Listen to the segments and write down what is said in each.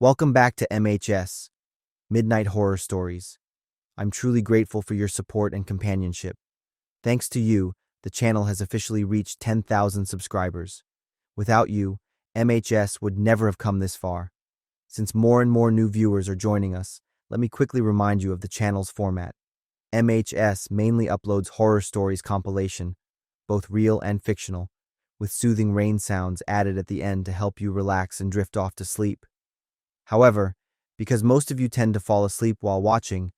Welcome back to MHS, Midnight Horror Stories. I'm truly grateful for your support and companionship. Thanks to you, the channel has officially reached 10,000 subscribers. Without you, MHS would never have come this far. Since more and more new viewers are joining us, let me quickly remind you of the channel's format. MHS mainly uploads horror stories compilation, both real and fictional, with soothing rain sounds added at the end to help you relax and drift off to sleep. However, because most of you tend to fall asleep while watching,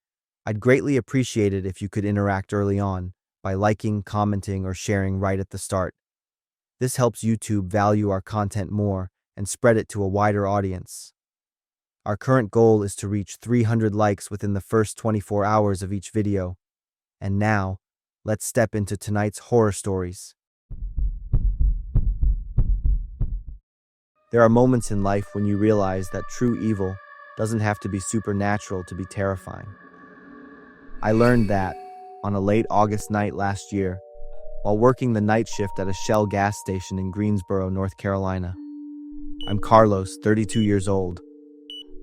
I'd greatly appreciate it if you could interact early on by liking, commenting, or sharing right at the start. This helps YouTube value our content more and spread it to a wider audience. Our current goal is to reach 300 likes within the first 24 hours of each video. And now, let's step into tonight's horror stories. There are moments in life when you realize that true evil doesn't have to be supernatural to be terrifying. I learned that on a late August night last year, while working the night shift at a Shell gas station in Greensboro, North Carolina. I'm Carlos, 32 years old.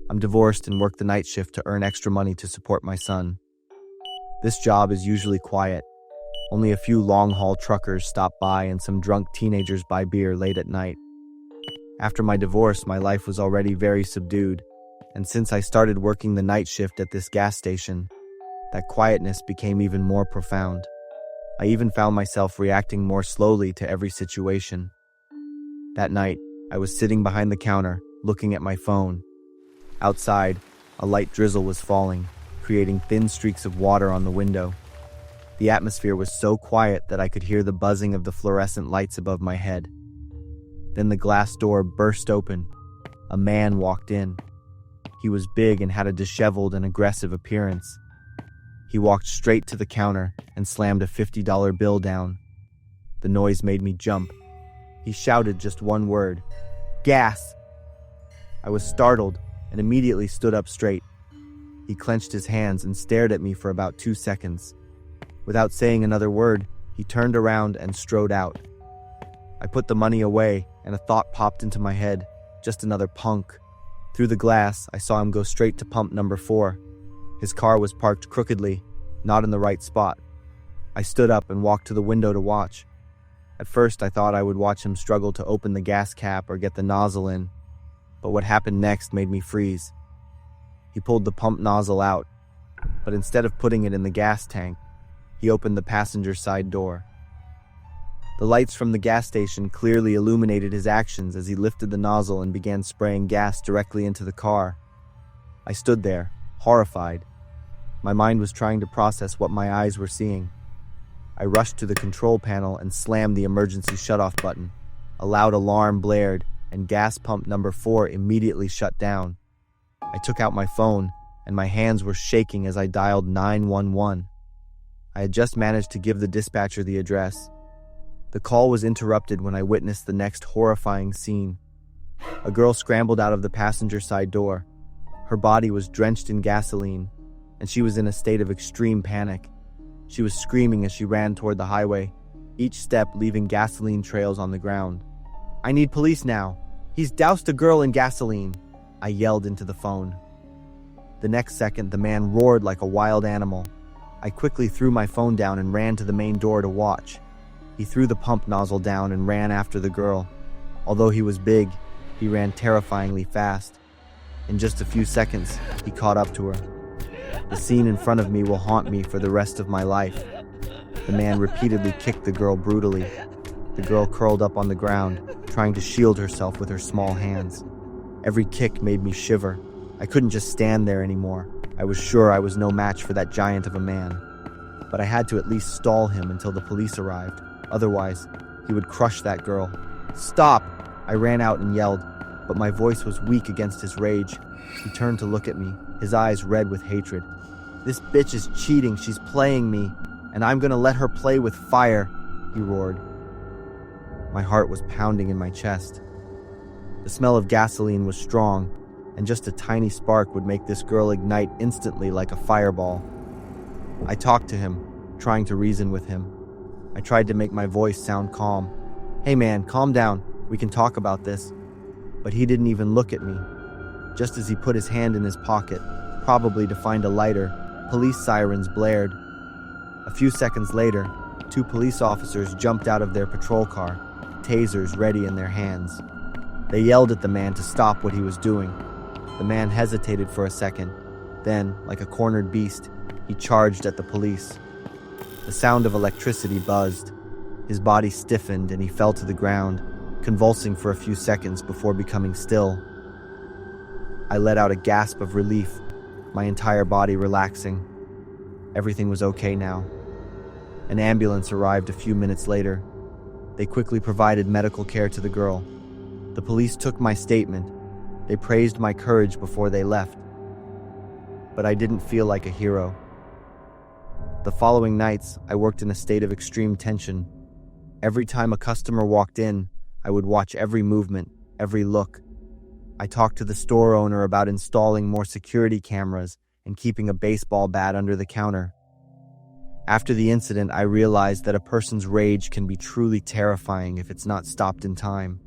I'm divorced and work the night shift to earn extra money to support my son. This job is usually quiet. Only a few long-haul truckers stop by and some drunk teenagers buy beer late at night. After my divorce, my life was already very subdued, and since I started working the night shift at this gas station, that quietness became even more profound. I even found myself reacting more slowly to every situation. That night, I was sitting behind the counter, looking at my phone. Outside, a light drizzle was falling, creating thin streaks of water on the window. The atmosphere was so quiet that I could hear the buzzing of the fluorescent lights above my head. Then the glass door burst open. A man walked in. He was big and had a disheveled and aggressive appearance. He walked straight to the counter and slammed a $50 bill down. The noise made me jump. He shouted just one word: "Gas!" I was startled and immediately stood up straight. He clenched his hands and stared at me for about 2 seconds. Without saying another word, he turned around and strode out. I put the money away, and a thought popped into my head: just another punk. Through the glass, I saw him go straight to pump number 4. His car was parked crookedly, not in the right spot. I stood up and walked to the window to watch. At first, I thought I would watch him struggle to open the gas cap or get the nozzle in, but what happened next made me freeze. He pulled the pump nozzle out, but instead of putting it in the gas tank, he opened the passenger side door. The lights from the gas station clearly illuminated his actions as he lifted the nozzle and began spraying gas directly into the car. I stood there, horrified. My mind was trying to process what my eyes were seeing. I rushed to the control panel and slammed the emergency shutoff button. A loud alarm blared, and gas pump number 4 immediately shut down. I took out my phone, and my hands were shaking as I dialed 911. I had just managed to give the dispatcher the address. The call was interrupted when I witnessed the next horrifying scene. A girl scrambled out of the passenger side door. Her body was drenched in gasoline, and she was in a state of extreme panic. She was screaming as she ran toward the highway, each step leaving gasoline trails on the ground. "I need police now. He's doused a girl in gasoline," I yelled into the phone. The next second, the man roared like a wild animal. I quickly threw my phone down and ran to the main door to watch. He threw the pump nozzle down and ran after the girl. Although he was big, he ran terrifyingly fast. In just a few seconds, he caught up to her. The scene in front of me will haunt me for the rest of my life. The man repeatedly kicked the girl brutally. The girl curled up on the ground, trying to shield herself with her small hands. Every kick made me shiver. I couldn't just stand there anymore. I was sure I was no match for that giant of a man. But I had to at least stall him until the police arrived. Otherwise, he would crush that girl. "Stop!" I ran out and yelled, but my voice was weak against his rage. He turned to look at me, his eyes red with hatred. "This bitch is cheating, she's playing me, and I'm gonna let her play with fire," he roared. My heart was pounding in my chest. The smell of gasoline was strong, and just a tiny spark would make this girl ignite instantly like a fireball. I talked to him, trying to reason with him. I tried to make my voice sound calm. "Hey man, calm down. We can talk about this." But he didn't even look at me. Just as he put his hand in his pocket, probably to find a lighter, police sirens blared. A few seconds later, two police officers jumped out of their patrol car, tasers ready in their hands. They yelled at the man to stop what he was doing. The man hesitated for a second. Then, like a cornered beast, he charged at the police. The sound of electricity buzzed. His body stiffened and he fell to the ground, convulsing for a few seconds before becoming still. I let out a gasp of relief, my entire body relaxing. Everything was okay now. An ambulance arrived a few minutes later. They quickly provided medical care to the girl. The police took my statement. They praised my courage before they left. But I didn't feel like a hero. The following nights, I worked in a state of extreme tension. Every time a customer walked in, I would watch every movement, every look. I talked to the store owner about installing more security cameras and keeping a baseball bat under the counter. After the incident, I realized that a person's rage can be truly terrifying if it's not stopped in time.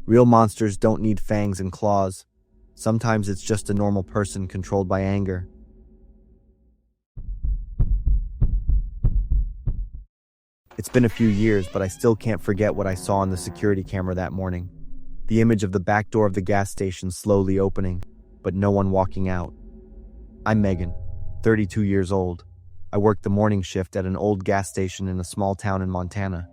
Real monsters don't need fangs and claws. Sometimes it's just a normal person controlled by anger. It's been a few years, but I still can't forget what I saw on the security camera that morning. The image of the back door of the gas station slowly opening, but no one walking out. I'm Megan, 32 years old. I work the morning shift at an old gas station in a small town in Montana.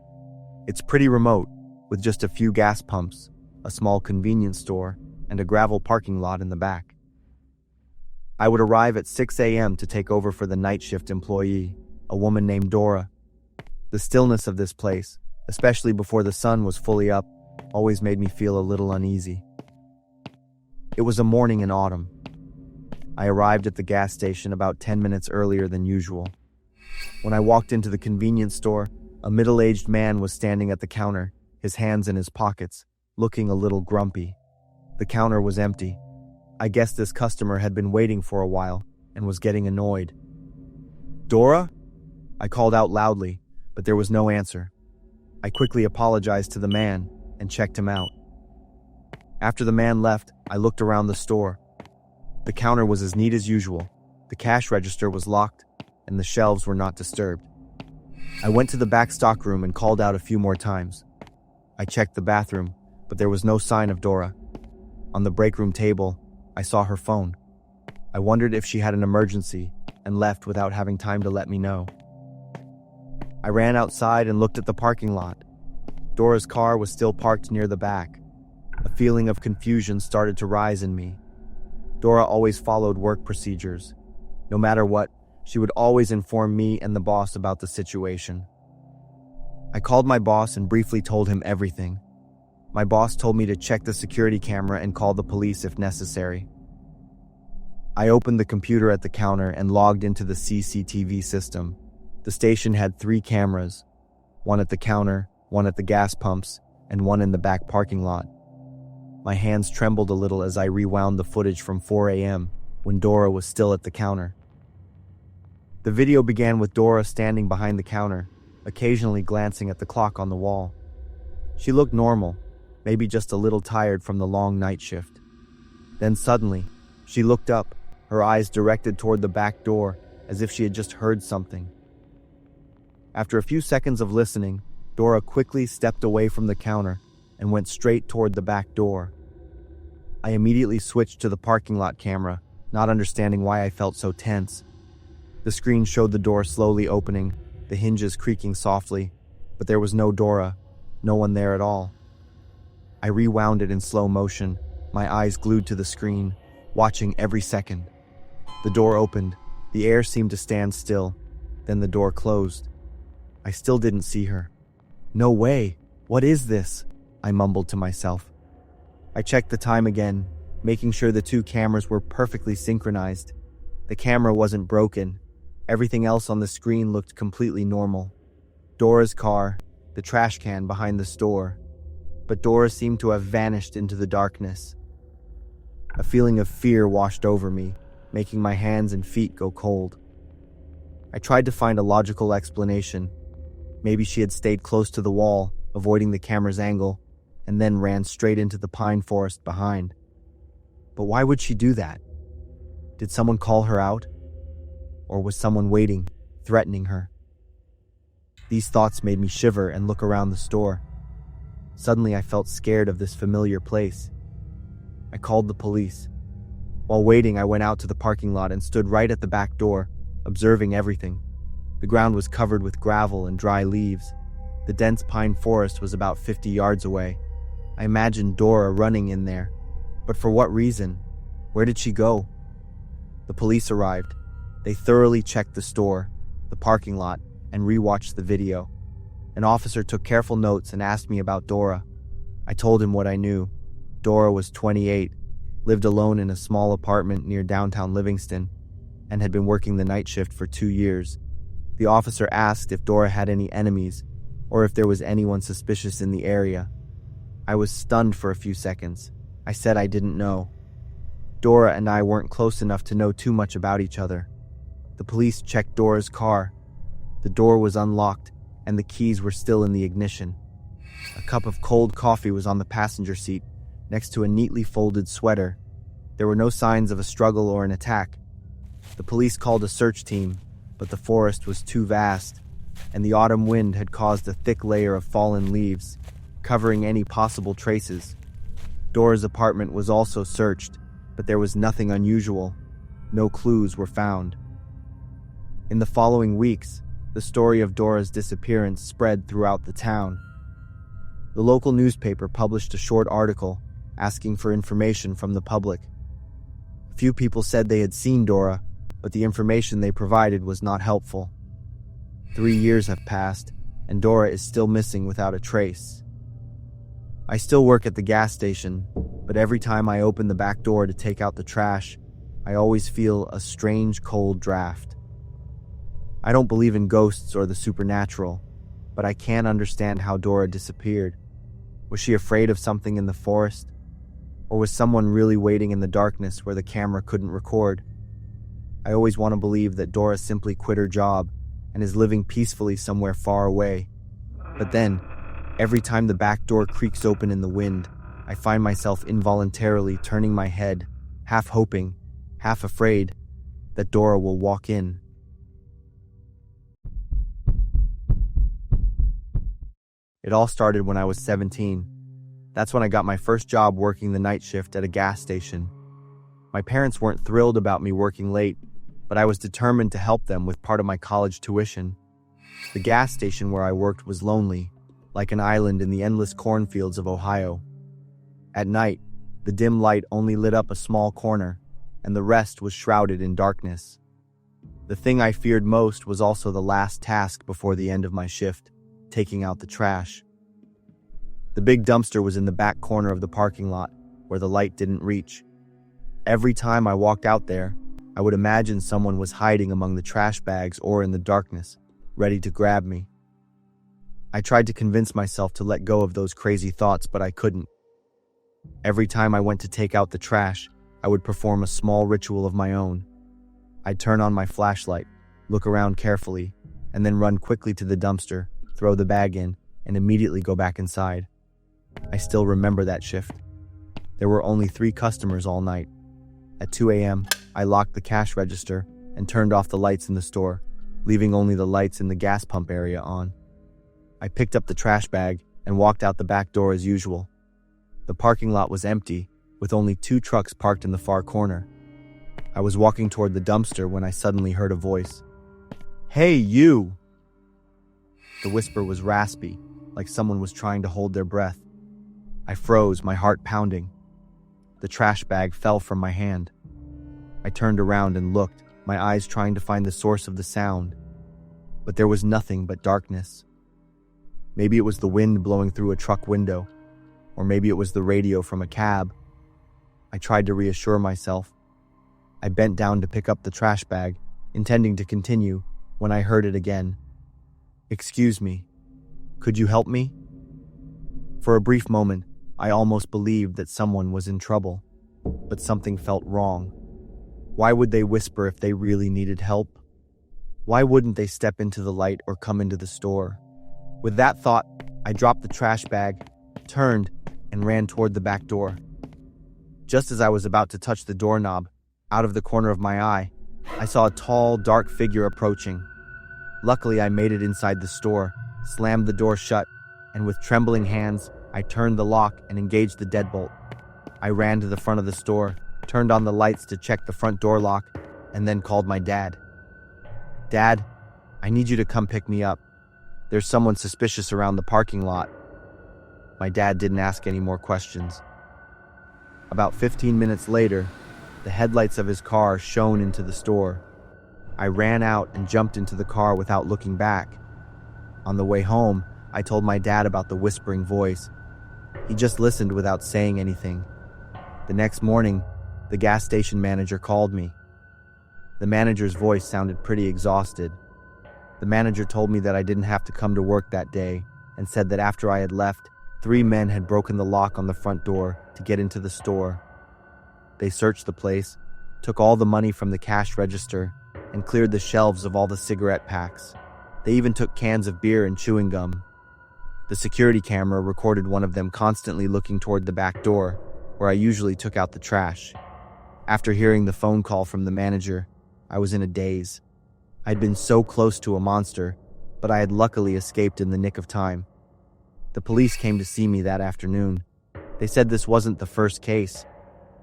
It's pretty remote, with just a few gas pumps, a small convenience store, and a gravel parking lot in the back. I would arrive at 6 a.m. to take over for the night shift employee, a woman named Dora. The stillness of this place, especially before the sun was fully up, always made me feel a little uneasy. It was a morning in autumn. I arrived at the gas station about 10 minutes earlier than usual. When I walked into the convenience store, a middle-aged man was standing at the counter, his hands in his pockets, looking a little grumpy. The counter was empty. I guess this customer had been waiting for a while and was getting annoyed. "Dora?" I called out loudly, but there was no answer. I quickly apologized to the man and checked him out. After the man left, I looked around the store. The counter was as neat as usual. The cash register was locked, and the shelves were not disturbed. I went to the back stockroom and called out a few more times. I checked the bathroom, but there was no sign of Dora. On the break room table, I saw her phone. I wondered if she had an emergency and left without having time to let me know. I ran outside and looked at the parking lot. Dora's car was still parked near the back. A feeling of confusion started to rise in me. Dora always followed work procedures. No matter what, she would always inform me and the boss about the situation. I called my boss and briefly told him everything. My boss told me to check the security camera and call the police if necessary. I opened the computer at the counter and logged into the CCTV system. The station had 3 cameras, one at the counter, one at the gas pumps, and one in the back parking lot. My hands trembled a little as I rewound the footage from 4 a.m. when Dora was still at the counter. The video began with Dora standing behind the counter, occasionally glancing at the clock on the wall. She looked normal, maybe just a little tired from the long night shift. Then suddenly, she looked up, her eyes directed toward the back door, as if she had just heard something. After a few seconds of listening, Dora quickly stepped away from the counter and went straight toward the back door. I immediately switched to the parking lot camera, not understanding why I felt so tense. The screen showed the door slowly opening, the hinges creaking softly, but there was no Dora, no one there at all. I rewound it in slow motion, my eyes glued to the screen, watching every second. The door opened, the air seemed to stand still, then the door closed. I still didn't see her. "No way! What is this?" I mumbled to myself. I checked the time again, making sure the 2 cameras were perfectly synchronized. The camera wasn't broken. Everything else on the screen looked completely normal. Dora's car, the trash can behind the store. But Dora seemed to have vanished into the darkness. A feeling of fear washed over me, making my hands and feet go cold. I tried to find a logical explanation. Maybe she had stayed close to the wall, avoiding the camera's angle, and then ran straight into the pine forest behind. But why would she do that? Did someone call her out? Or was someone waiting, threatening her? These thoughts made me shiver and look around the store. Suddenly, I felt scared of this familiar place. I called the police. While waiting, I went out to the parking lot and stood right at the back door, observing everything. The ground was covered with gravel and dry leaves. The dense pine forest was about 50 yards away. I imagined Dora running in there. But for what reason? Where did she go? The police arrived. They thoroughly checked the store, the parking lot, and rewatched the video. An officer took careful notes and asked me about Dora. I told him what I knew. Dora was 28, lived alone in a small apartment near downtown Livingston, and had been working the night shift for 2 years. The officer asked if Dora had any enemies, or if there was anyone suspicious in the area. I was stunned for a few seconds. I said I didn't know. Dora and I weren't close enough to know too much about each other. The police checked Dora's car. The door was unlocked, and the keys were still in the ignition. A cup of cold coffee was on the passenger seat, next to a neatly folded sweater. There were no signs of a struggle or an attack. The police called a search team, but the forest was too vast, and the autumn wind had caused a thick layer of fallen leaves, covering any possible traces. Dora's apartment was also searched, but there was nothing unusual. No clues were found. In the following weeks, the story of Dora's disappearance spread throughout the town. The local newspaper published a short article asking for information from the public. A few people said they had seen Dora, but the information they provided was not helpful. 3 years have passed, and Dora is still missing without a trace. I still work at the gas station, but every time I open the back door to take out the trash, I always feel a strange cold draft. I don't believe in ghosts or the supernatural, but I can't understand how Dora disappeared. Was she afraid of something in the forest? Or was someone really waiting in the darkness where the camera couldn't record? I always want to believe that Dora simply quit her job and is living peacefully somewhere far away. But then, every time the back door creaks open in the wind, I find myself involuntarily turning my head, half hoping, half afraid, that Dora will walk in. It all started when I was 17. That's when I got my first job working the night shift at a gas station. My parents weren't thrilled about me working late, but I was determined to help them with part of my college tuition. The gas station where I worked was lonely, like an island in the endless cornfields of Ohio. At night, the dim light only lit up a small corner, and the rest was shrouded in darkness. The thing I feared most was also the last task before the end of my shift, taking out the trash. The big dumpster was in the back corner of the parking lot, where the light didn't reach. Every time I walked out there, I would imagine someone was hiding among the trash bags or in the darkness, ready to grab me. I tried to convince myself to let go of those crazy thoughts, but I couldn't. Every time I went to take out the trash, I would perform a small ritual of my own. I'd turn on my flashlight, look around carefully, and then run quickly to the dumpster, throw the bag in, and immediately go back inside. I still remember that shift. There were only 3 customers all night. At 2 a.m., I locked the cash register and turned off the lights in the store, leaving only the lights in the gas pump area on. I picked up the trash bag and walked out the back door as usual. The parking lot was empty, with only 2 trucks parked in the far corner. I was walking toward the dumpster when I suddenly heard a voice. "Hey, you!" The whisper was raspy, like someone was trying to hold their breath. I froze, my heart pounding. The trash bag fell from my hand. I turned around and looked, my eyes trying to find the source of the sound. But there was nothing but darkness. Maybe it was the wind blowing through a truck window, or maybe it was the radio from a cab. I tried to reassure myself. I bent down to pick up the trash bag, intending to continue, when I heard it again. "Excuse me, could you help me?" For a brief moment, I almost believed that someone was in trouble, but something felt wrong. Why would they whisper if they really needed help? Why wouldn't they step into the light or come into the store? With that thought, I dropped the trash bag, turned, and ran toward the back door. Just as I was about to touch the doorknob, out of the corner of my eye, I saw a tall, dark figure approaching. Luckily, I made it inside the store, slammed the door shut, and with trembling hands, I turned the lock and engaged the deadbolt. I ran to the front of the store, turned on the lights to check the front door lock, and then called my dad. "Dad, I need you to come pick me up. There's someone suspicious around the parking lot." My dad didn't ask any more questions. About 15 minutes later, the headlights of his car shone into the store. I ran out and jumped into the car without looking back. On the way home, I told my dad about the whispering voice. He just listened without saying anything. The next morning, the gas station manager called me. The manager's voice sounded pretty exhausted. The manager told me that I didn't have to come to work that day and said that after I had left, 3 men had broken the lock on the front door to get into the store. They searched the place, took all the money from the cash register, and cleared the shelves of all the cigarette packs. They even took cans of beer and chewing gum. The security camera recorded one of them constantly looking toward the back door, where I usually took out the trash. After hearing the phone call from the manager, I was in a daze. I'd been so close to a monster, but I had luckily escaped in the nick of time. The police came to see me that afternoon. They said this wasn't the first case.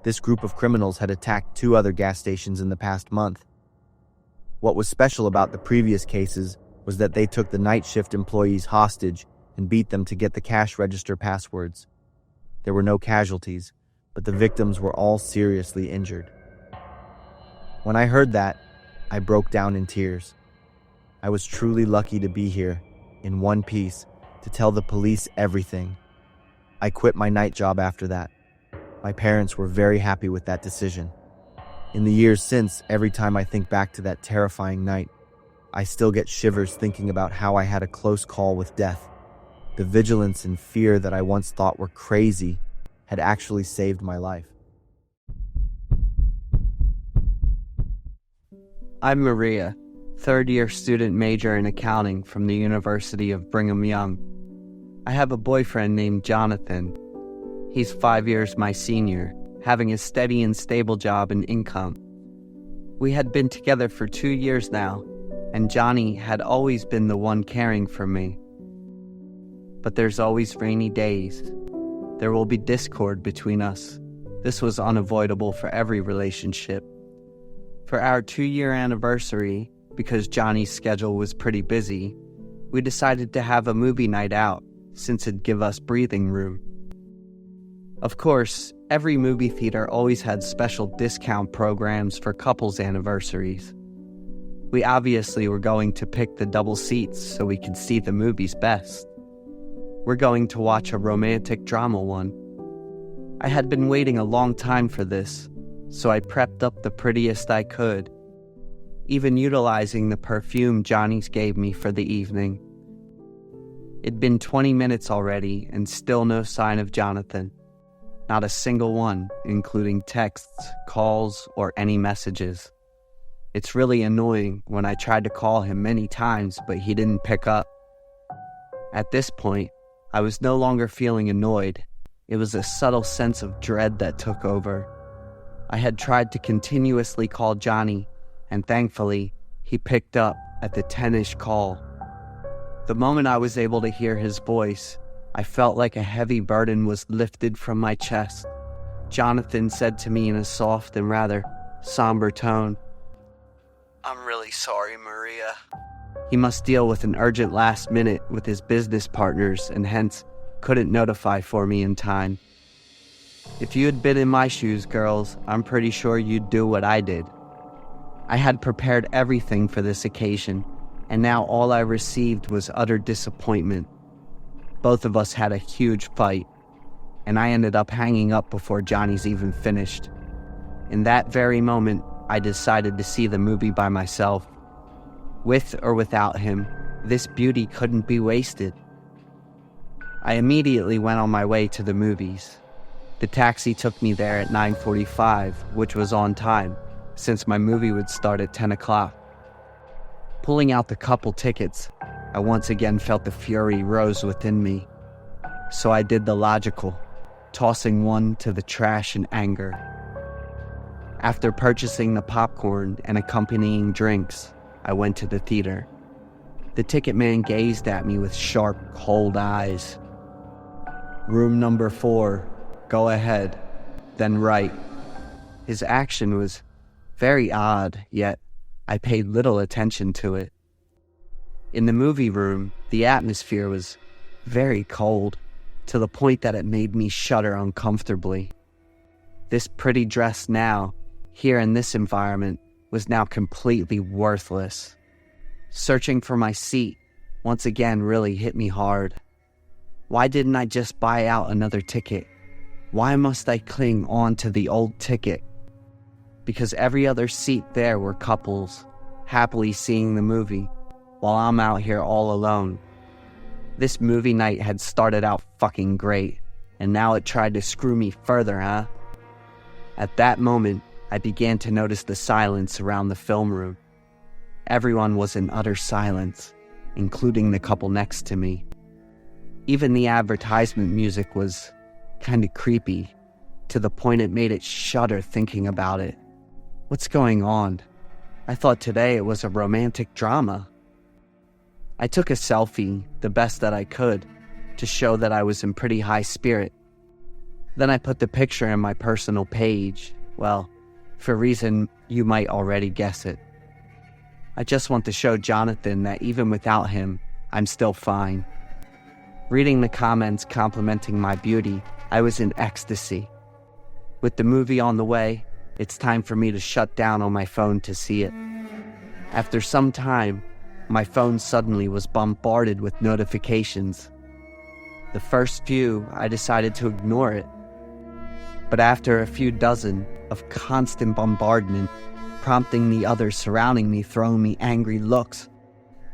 This group of criminals had attacked 2 other gas stations in the past month. What was special about the previous cases was that they took the night shift employees hostage and beat them to get the cash register passwords. There were no casualties, but the victims were all seriously injured. When I heard that, I broke down in tears. I was truly lucky to be here, in one piece, to tell the police everything. I quit my night job after that. My parents were very happy with that decision. In the years since, every time I think back to that terrifying night, I still get shivers thinking about how I had a close call with death. The vigilance and fear that I once thought were crazy had actually saved my life. I'm Maria, third-year student major in accounting from the University of Brigham Young. I have a boyfriend named Jonathan. He's 5 years my senior, having a steady and stable job and income. We had been together for 2 years now, and Johnny had always been the one caring for me. But there's always rainy days. There will be discord between us. This was unavoidable for every relationship. For our 2-year anniversary, because Johnny's schedule was pretty busy, we decided to have a movie night out, since it'd give us breathing room. Of course, every movie theater always had special discount programs for couples' anniversaries. We obviously were going to pick the double seats so we could see the movies best. We're going to watch a romantic drama one. I had been waiting a long time for this, so I prepped up the prettiest I could, even utilizing the perfume Johnny's gave me for the evening. It'd been 20 minutes already and still no sign of Jonathan. Not a single one, including texts, calls, or any messages. It's really annoying when I tried to call him many times, but he didn't pick up. At this point, I was no longer feeling annoyed. It was a subtle sense of dread that took over. I had tried to continuously call Johnny, and thankfully, he picked up at the 10-ish call. The moment I was able to hear his voice, I felt like a heavy burden was lifted from my chest. Jonathan said to me in a soft and rather somber tone, "I'm really sorry, Maria." He must deal with an urgent last minute with his business partners and hence couldn't notify for me in time. If you had been in my shoes, girls, I'm pretty sure you'd do what I did. I had prepared everything for this occasion, and now all I received was utter disappointment. Both of us had a huge fight, and I ended up hanging up before Johnny's even finished. In that very moment, I decided to see the movie by myself. With or without him, this beauty couldn't be wasted. I immediately went on my way to the movies. The taxi took me there at 9:45, which was on time, since my movie would start at 10 o'clock. Pulling out the couple tickets, I once again felt the fury rose within me. So I did the logical, tossing one to the trash in anger. After purchasing the popcorn and accompanying drinks, I went to the theater. The ticket man gazed at me with sharp, cold eyes. "Room number 4, go ahead, then right." His action was very odd, yet I paid little attention to it. In the movie room, the atmosphere was very cold, to the point that it made me shudder uncomfortably. This pretty dress now, here in this environment, was now completely worthless. Searching for my seat once again really hit me hard. Why didn't I just buy out another ticket? Why must I cling on to the old ticket? Because every other seat there were couples, happily seeing the movie, while I'm out here all alone. This movie night had started out fucking great, and now it tried to screw me further, huh? At that moment, I began to notice the silence around the film room. Everyone was in utter silence, including the couple next to me. Even the advertisement music was kinda creepy, to the point it made it shudder thinking about it. What's going on? I thought today it was a romantic drama. I took a selfie, the best that I could, to show that I was in pretty high spirit. Then I put the picture in my personal page, well, for a reason you might already guess it. I just want to show Jonathan that even without him, I'm still fine. Reading the comments complimenting my beauty, I was in ecstasy. With the movie on the way, it's time for me to shut down on my phone to see it. After some time, my phone suddenly was bombarded with notifications. The first few, I decided to ignore it. But after a few dozen of constant bombardment, prompting the others surrounding me throwing me angry looks,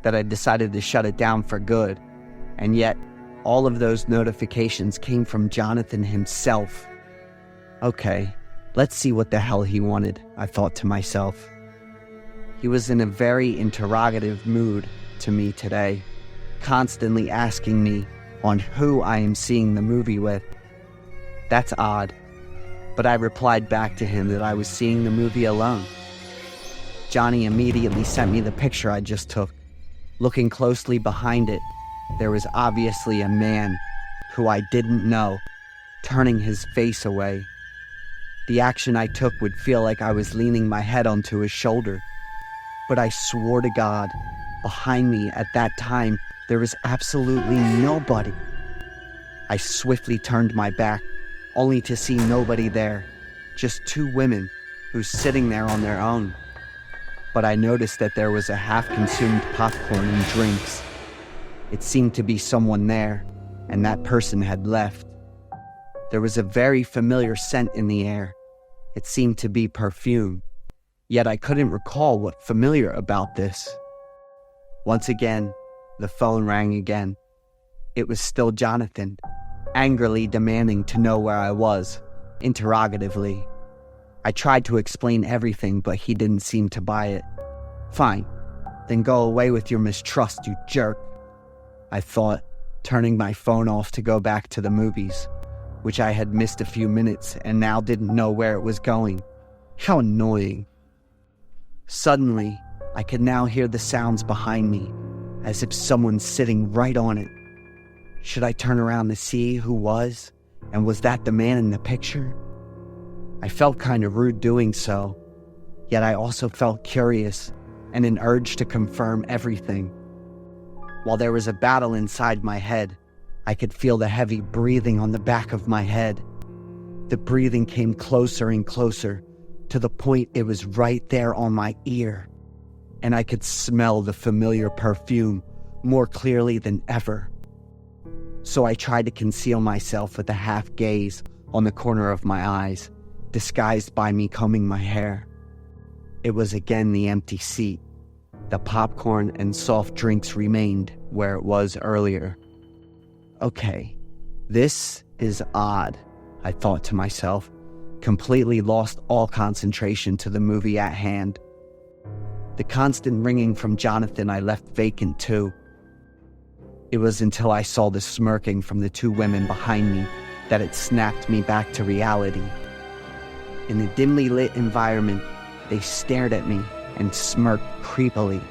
that I decided to shut it down for good. And yet, all of those notifications came from Jonathan himself. Okay, let's see what the hell he wanted, I thought to myself. He was in a very interrogative mood to me today, constantly asking me on who I am seeing the movie with. That's odd, but I replied back to him that I was seeing the movie alone. Johnny immediately sent me the picture I just took. Looking closely behind it, there was obviously a man who I didn't know, turning his face away. The action I took would feel like I was leaning my head onto his shoulder. But I swore to God, behind me at that time, there was absolutely nobody. I swiftly turned my back, only to see nobody there, just two women who's sitting there on their own. But I noticed that there was a half-consumed popcorn and drinks. It seemed to be someone there, and that person had left. There was a very familiar scent in the air. It seemed to be perfume. Yet I couldn't recall what familiar about this. Once again, the phone rang again. It was still Jonathan, angrily demanding to know where I was, interrogatively. I tried to explain everything, but he didn't seem to buy it. Fine, then go away with your mistrust, you jerk, I thought, turning my phone off to go back to the movies, which I had missed a few minutes and now didn't know where it was going. How annoying. Suddenly, I could now hear the sounds behind me, as if someone's sitting right on it. Should I turn around to see who was? And was that the man in the picture? I felt kind of rude doing so, yet I also felt curious and an urge to confirm everything. While there was a battle inside my head, I could feel the heavy breathing on the back of my head. The breathing came closer and closer, to the point it was right there on my ear, and I could smell the familiar perfume more clearly than ever. So I tried to conceal myself with a half gaze on the corner of my eyes, disguised by me combing my hair. It was again the empty seat. The popcorn and soft drinks remained where it was earlier. Okay, this is odd, I thought to myself, completely lost all concentration to the movie at hand. The constant ringing from Jonathan I left vacant too. It was until I saw the smirking from the two women behind me that it snapped me back to reality. In the dimly lit environment, they stared at me and smirked creepily.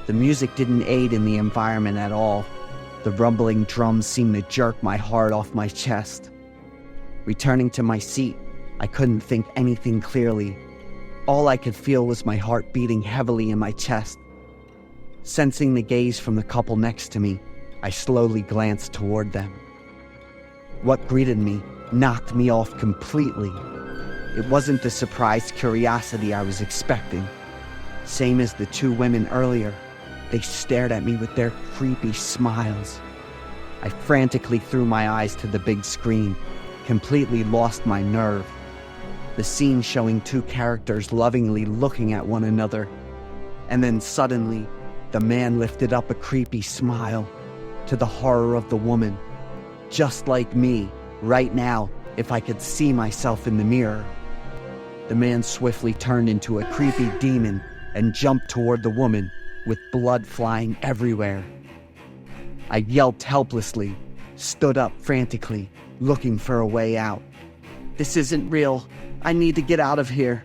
The music didn't aid in the environment at all. The rumbling drums seemed to jerk my heart off my chest. Returning to my seat, I couldn't think anything clearly. All I could feel was my heart beating heavily in my chest. Sensing the gaze from the couple next to me, I slowly glanced toward them. What greeted me knocked me off completely. It wasn't the surprised curiosity I was expecting. Same as the two women earlier, they stared at me with their creepy smiles. I frantically threw my eyes to the big screen, completely lost my nerve. The scene showing two characters lovingly looking at one another. And then suddenly, the man lifted up a creepy smile, to the horror of the woman. Just like me, right now, if I could see myself in the mirror. The man swiftly turned into a creepy demon and jumped toward the woman, with blood flying everywhere. I yelped helplessly, stood up frantically, looking for a way out. This isn't real. I need to get out of here.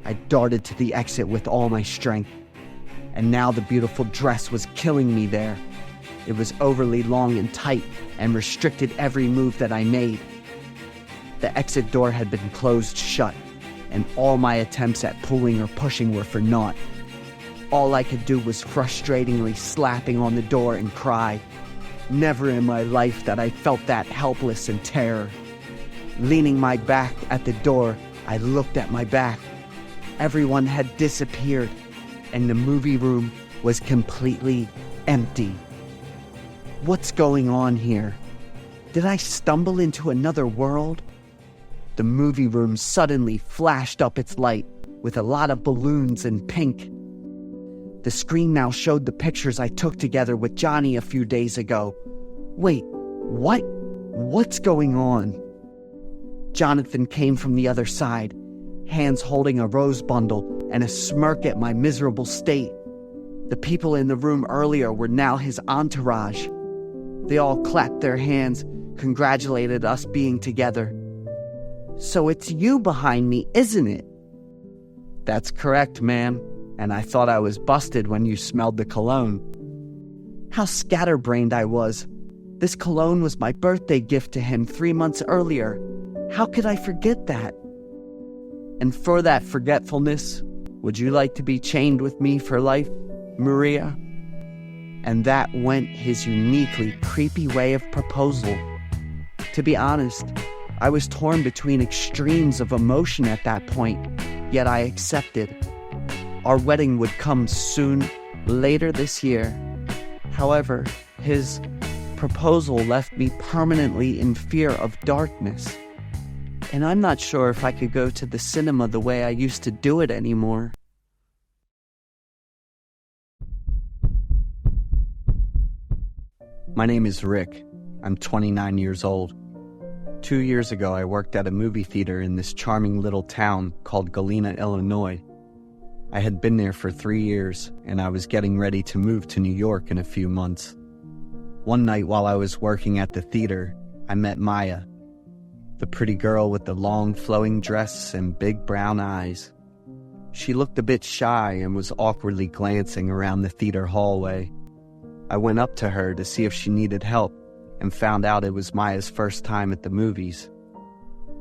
I darted to the exit with all my strength. And now the beautiful dress was killing me there. It was overly long and tight and restricted every move that I made. The exit door had been closed shut, and all my attempts at pulling or pushing were for naught. All I could do was frustratingly slapping on the door and cry. Never in my life that I felt that helpless and terror. Leaning my back at the door, I looked at my back. Everyone had disappeared, and the movie room was completely empty. What's going on here? Did I stumble into another world? The movie room suddenly flashed up its light with a lot of balloons and pink. The screen now showed the pictures I took together with Johnny a few days ago. Wait, what? What's going on? Jonathan came from the other side, hands holding a rose bundle and a smirk at my miserable state. The people in the room earlier were now his entourage. They all clapped their hands, congratulated us being together. So it's you behind me, isn't it? That's correct, ma'am. And I thought I was busted when you smelled the cologne. How scatterbrained I was. This cologne was my birthday gift to him 3 months earlier. How could I forget that? And for that forgetfulness, would you like to be chained with me for life, Maria? And that went his uniquely creepy way of proposal. To be honest, I was torn between extremes of emotion at that point, yet I accepted. Our wedding would come soon, later this year. However, his proposal left me permanently in fear of darkness. And I'm not sure if I could go to the cinema the way I used to do it anymore. My name is Rick. I'm 29 years old. 2 years ago, I worked at a movie theater in this charming little town called Galena, Illinois. I had been there for 3 years, and I was getting ready to move to New York in a few months. One night while I was working at the theater, I met Maya, the pretty girl with the long flowing dress and big brown eyes. She looked a bit shy and was awkwardly glancing around the theater hallway. I went up to her to see if she needed help and found out it was Maya's first time at the movies.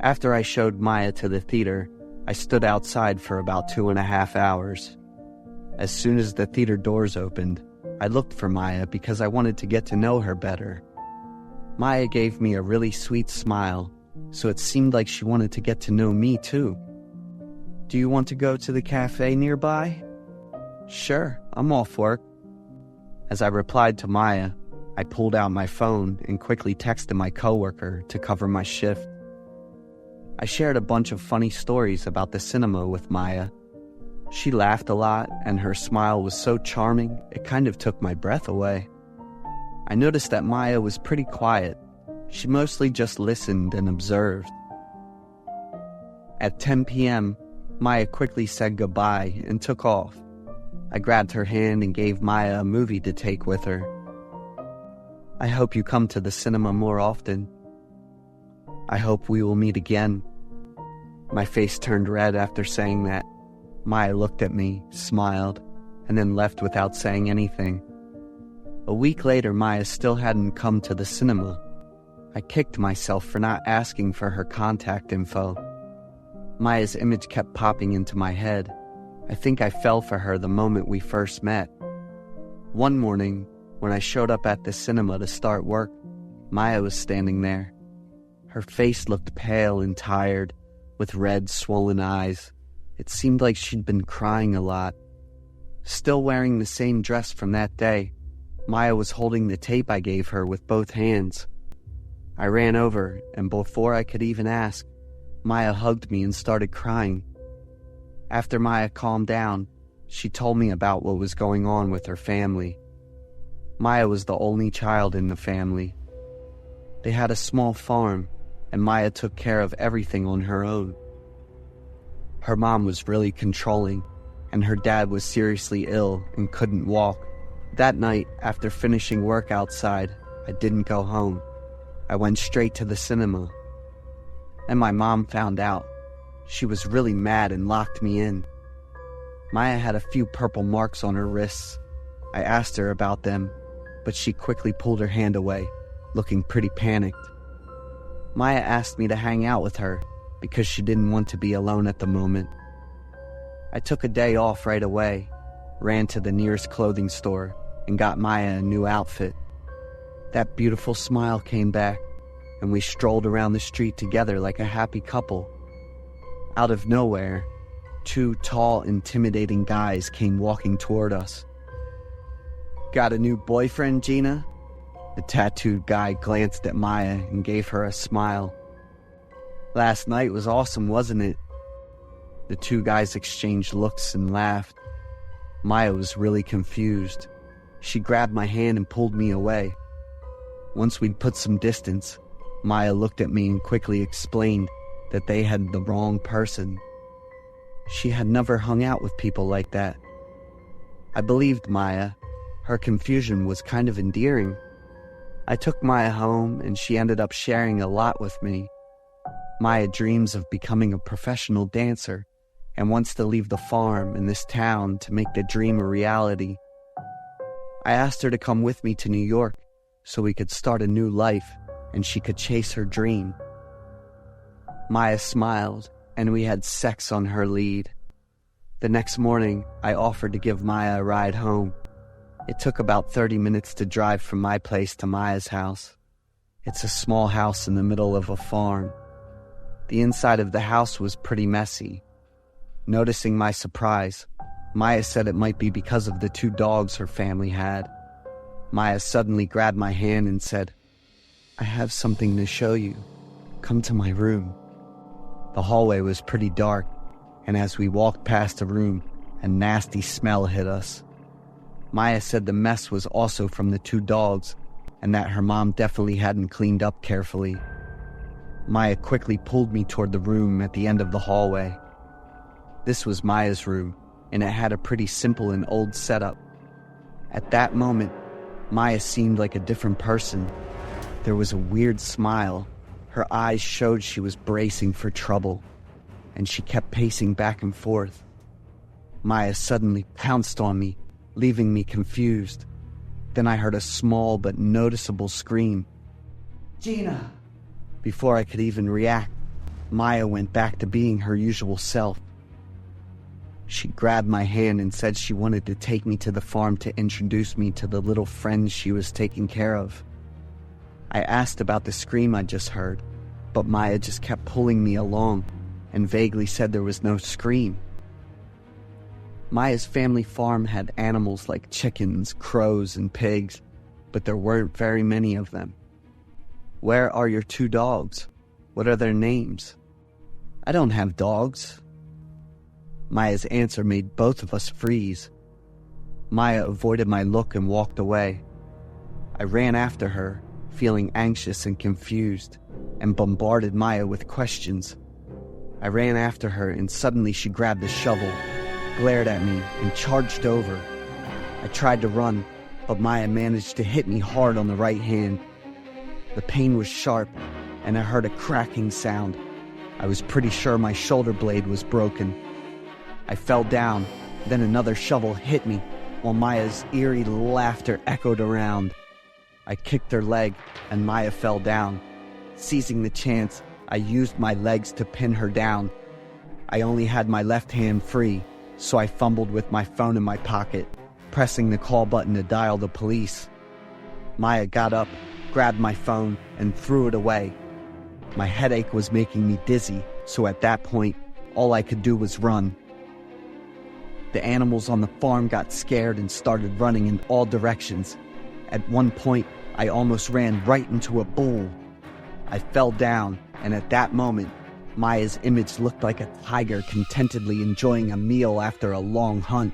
After I showed Maya to the theater, I stood outside for about 2.5 hours. As soon as the theater doors opened, I looked for Maya because I wanted to get to know her better. Maya gave me a really sweet smile, so it seemed like she wanted to get to know me too. Do you want to go to the cafe nearby? Sure, I'm all for it. As I replied to Maya, I pulled out my phone and quickly texted my coworker to cover my shift. I shared a bunch of funny stories about the cinema with Maya. She laughed a lot, and her smile was so charming, it kind of took my breath away. I noticed that Maya was pretty quiet. She mostly just listened and observed. At 10 p.m., Maya quickly said goodbye and took off. I grabbed her hand and gave Maya a movie to take with her. I hope you come to the cinema more often. I hope we will meet again." My face turned red after saying that. Maya looked at me, smiled, and then left without saying anything. A week later, Maya still hadn't come to the cinema. I kicked myself for not asking for her contact info. Maya's image kept popping into my head. I think I fell for her the moment we first met. One morning, when I showed up at the cinema to start work, Maya was standing there. Her face looked pale and tired, with red, swollen eyes. It seemed like she'd been crying a lot. Still wearing the same dress from that day, Maya was holding the tape I gave her with both hands. I ran over, and before I could even ask, Maya hugged me and started crying. After Maya calmed down, she told me about what was going on with her family. Maya was the only child in the family. They had a small farm, and Maya took care of everything on her own. Her mom was really controlling, and her dad was seriously ill and couldn't walk. That night, after finishing work outside, I didn't go home. I went straight to the cinema. And my mom found out. She was really mad and locked me in. Maya had a few purple marks on her wrists. I asked her about them, but she quickly pulled her hand away, looking pretty panicked. Maya asked me to hang out with her because she didn't want to be alone at the moment. I took a day off right away, ran to the nearest clothing store, and got Maya a new outfit. That beautiful smile came back, and we strolled around the street together like a happy couple. Out of nowhere, two tall, intimidating guys came walking toward us. "Got a new boyfriend, Gina?" The tattooed guy glanced at Maya and gave her a smile. "Last night was awesome, wasn't it?" The two guys exchanged looks and laughed. Maya was really confused. She grabbed my hand and pulled me away. Once we'd put some distance, Maya looked at me and quickly explained that they had the wrong person. She had never hung out with people like that. I believed Maya. Her confusion was kind of endearing. I took Maya home, and she ended up sharing a lot with me. Maya dreams of becoming a professional dancer and wants to leave the farm in this town to make the dream a reality. I asked her to come with me to New York so we could start a new life and she could chase her dream. Maya smiled, and we had sex on her lead. The next morning, I offered to give Maya a ride home. It took about 30 minutes to drive from my place to Maya's house. It's a small house in the middle of a farm. The inside of the house was pretty messy. Noticing my surprise, Maya said it might be because of the two dogs her family had. Maya suddenly grabbed my hand and said, "I have something to show you. Come to my room." The hallway was pretty dark, and as we walked past the room, a nasty smell hit us. Maya said the mess was also from the two dogs, and that her mom definitely hadn't cleaned up carefully. Maya quickly pulled me toward the room at the end of the hallway. This was Maya's room, and it had a pretty simple and old setup. At that moment, Maya seemed like a different person. There was a weird smile. Her eyes showed she was bracing for trouble, and she kept pacing back and forth. Maya suddenly pounced on me, leaving me confused. Then I heard a small but noticeable scream. "Gina!" Before I could even react, Maya went back to being her usual self. She grabbed my hand and said she wanted to take me to the farm to introduce me to the little friends she was taking care of. I asked about the scream I just heard, but Maya just kept pulling me along and vaguely said there was no scream. Maya's family farm had animals like chickens, crows, and pigs, but there weren't very many of them. "Where are your two dogs? What are their names?" "I don't have dogs." Maya's answer made both of us freeze. Maya avoided my look and walked away. I ran after her, feeling anxious and confused, and bombarded Maya with questions. I ran after her, and suddenly she grabbed a shovel, glared at me, and charged over. I tried to run, but Maya managed to hit me hard on the right hand. The pain was sharp, and I heard a cracking sound. I was pretty sure my shoulder blade was broken. I fell down, then another shovel hit me, while Maya's eerie laughter echoed around. I kicked her leg, and Maya fell down. Seizing the chance, I used my legs to pin her down. I only had my left hand free, so I fumbled with my phone in my pocket, pressing the call button to dial the police. Maya got up, grabbed my phone, and threw it away. My headache was making me dizzy, so at that point, all I could do was run. The animals on the farm got scared and started running in all directions. At one point, I almost ran right into a bull. I fell down, and at that moment, Maya's image looked like a tiger contentedly enjoying a meal after a long hunt.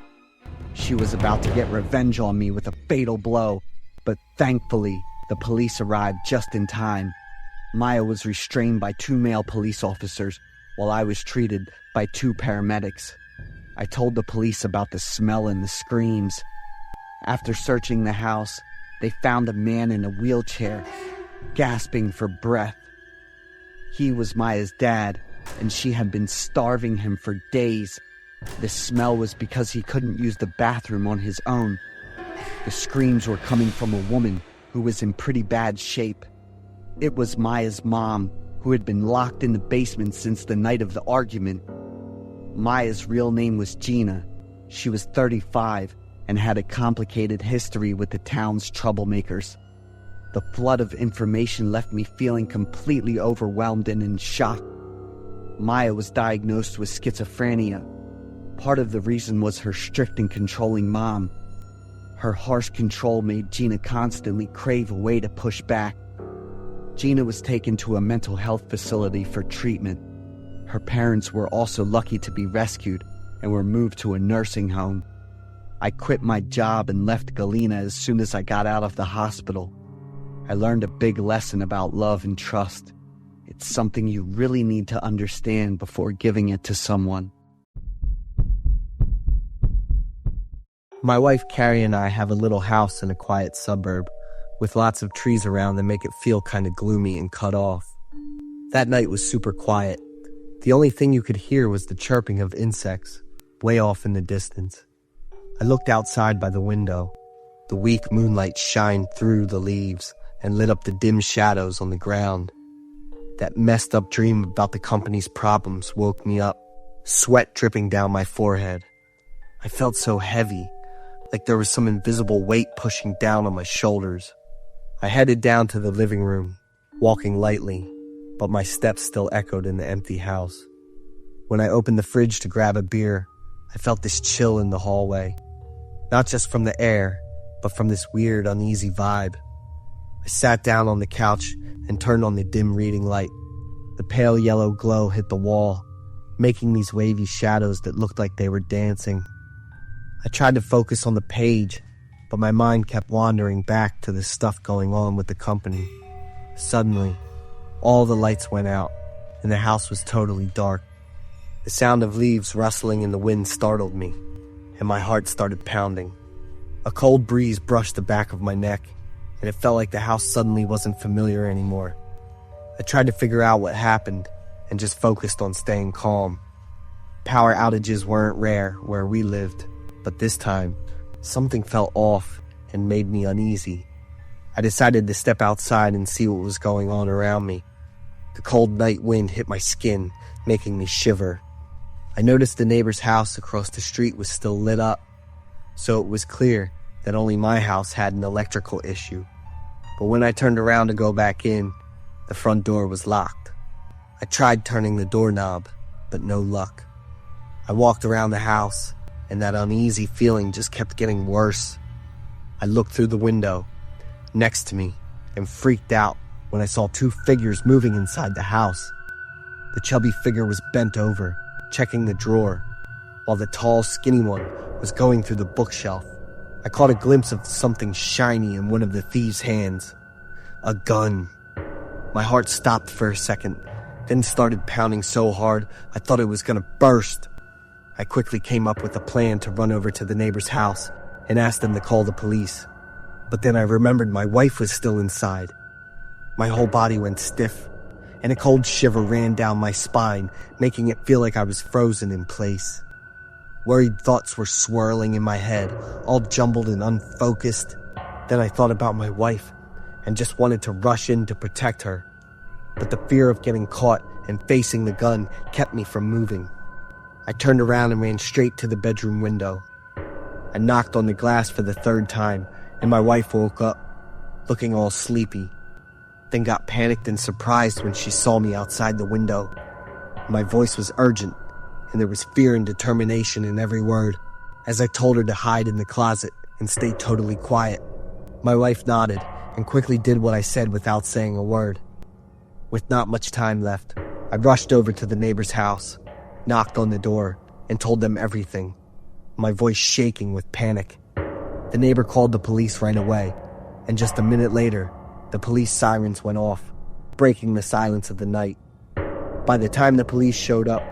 She was about to get revenge on me with a fatal blow, but thankfully, the police arrived just in time. Maya was restrained by 2 male police officers, while I was treated by 2 paramedics. I told the police about the smell and the screams. After searching the house, they found a man in a wheelchair, gasping for breath. He was Maya's dad, and she had been starving him for days. The smell was because he couldn't use the bathroom on his own. The screams were coming from a woman who was in pretty bad shape. It was Maya's mom, who had been locked in the basement since the night of the argument. Maya's real name was Gina. She was 35 and had a complicated history with the town's troublemakers. The flood of information left me feeling completely overwhelmed and in shock. Maya was diagnosed with schizophrenia. Part of the reason was her strict and controlling mom. Her harsh control made Gina constantly crave a way to push back. Gina was taken to a mental health facility for treatment. Her parents were also lucky to be rescued and were moved to a nursing home. I quit my job and left Galena as soon as I got out of the hospital. I learned a big lesson about love and trust. It's something you really need to understand before giving it to someone. My wife Carrie and I have a little house in a quiet suburb with lots of trees around that make it feel kind of gloomy and cut off. That night was super quiet. The only thing you could hear was the chirping of insects, way off in the distance. I looked outside by the window. The weak moonlight shined through the leaves and lit up the dim shadows on the ground. That messed up dream about the company's problems woke me up, sweat dripping down my forehead. I felt so heavy, like there was some invisible weight pushing down on my shoulders. I headed down to the living room, walking lightly, but my steps still echoed in the empty house. When I opened the fridge to grab a beer, I felt this chill in the hallway. Not just from the air, but from this weird, uneasy vibe. I sat down on the couch and turned on the dim reading light. The pale yellow glow hit the wall, making these wavy shadows that looked like they were dancing. I tried to focus on the page, but my mind kept wandering back to the stuff going on with the company. Suddenly, all the lights went out, and the house was totally dark. The sound of leaves rustling in the wind startled me, and my heart started pounding. A cold breeze brushed the back of my neck, and it felt like the house suddenly wasn't familiar anymore. I tried to figure out what happened, and just focused on staying calm. Power outages weren't rare where we lived, but this time, something felt off and made me uneasy. I decided to step outside and see what was going on around me. The cold night wind hit my skin, making me shiver. I noticed the neighbor's house across the street was still lit up, so it was clear that only my house had an electrical issue. But when I turned around to go back in, the front door was locked. I tried turning the doorknob, but no luck. I walked around the house, and that uneasy feeling just kept getting worse. I looked through the window next to me and freaked out when I saw 2 figures moving inside the house. The chubby figure was bent over, checking the drawer, while the tall, skinny one was going through the bookshelf. I caught a glimpse of something shiny in one of the thieves' hands. A gun. My heart stopped for a second, then started pounding so hard I thought it was gonna burst. I quickly came up with a plan to run over to the neighbor's house and ask them to call the police. But then I remembered my wife was still inside. My whole body went stiff, and a cold shiver ran down my spine, making it feel like I was frozen in place. Worried thoughts were swirling in my head, all jumbled and unfocused. Then I thought about my wife and just wanted to rush in to protect her. But the fear of getting caught and facing the gun kept me from moving. I turned around and ran straight to the bedroom window. I knocked on the glass for the third time, and my wife woke up, looking all sleepy, then got panicked and surprised when she saw me outside the window. My voice was urgent, and there was fear and determination in every word, as I told her to hide in the closet and stay totally quiet. My wife nodded and quickly did what I said without saying a word. With not much time left, I rushed over to the neighbor's house, knocked on the door, and told them everything, my voice shaking with panic. The neighbor called the police right away, and just a minute later, the police sirens went off, breaking the silence of the night. By the time the police showed up,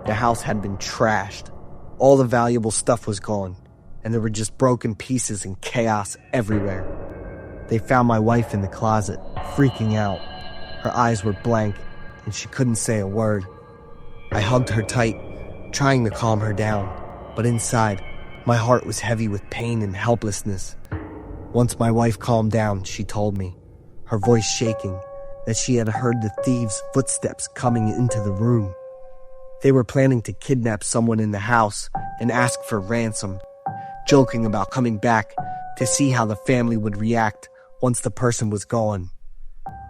the house had been trashed. All the valuable stuff was gone, and there were just broken pieces and chaos everywhere. They found my wife in the closet, freaking out. Her eyes were blank, and she couldn't say a word. I hugged her tight, trying to calm her down, but inside, my heart was heavy with pain and helplessness. Once my wife calmed down, she told me, her voice shaking, that she had heard the thieves' footsteps coming into the room. They were planning to kidnap someone in the house and ask for ransom, joking about coming back to see how the family would react once the person was gone.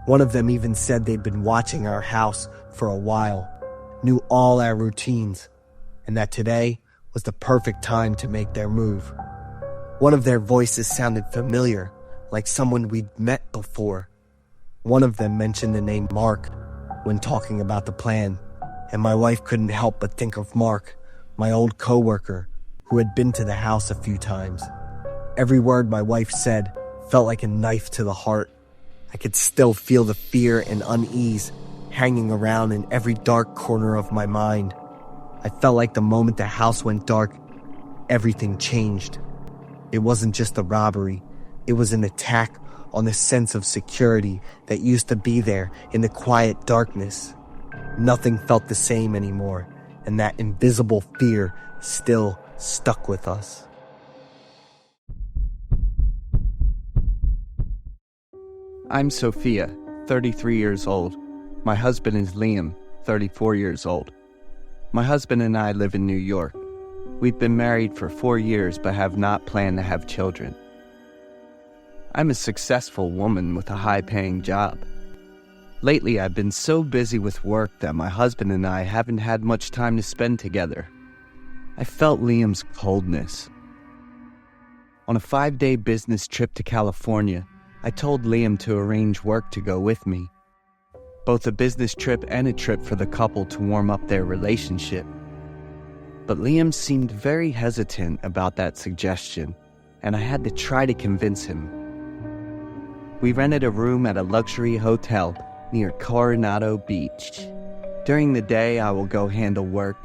One of them even said they'd been watching our house for a while, knew all our routines, and that today was the perfect time to make their move. One of their voices sounded familiar, like someone we'd met before. One of them mentioned the name Mark when talking about the plan, and my wife couldn't help but think of Mark, my old coworker, who had been to the house a few times. Every word my wife said felt like a knife to the heart. I could still feel the fear and unease hanging around in every dark corner of my mind. I felt like the moment the house went dark, everything changed. It wasn't just a robbery. It was an attack on the sense of security that used to be there in the quiet darkness. Nothing felt the same anymore, and that invisible fear still stuck with us. I'm Sophia, 33 years old. My husband is Liam, 34 years old. My husband and I live in New York. We've been married for 4 years but have not planned to have children. I'm a successful woman with a high-paying job. Lately, I've been so busy with work that my husband and I haven't had much time to spend together. I felt Liam's coldness. On a 5-day business trip to California, I told Liam to arrange work to go with me. Both a business trip and a trip for the couple to warm up their relationship. But Liam seemed very hesitant about that suggestion, and I had to try to convince him. We rented a room at a luxury hotel near Coronado Beach. During the day, I will go handle work,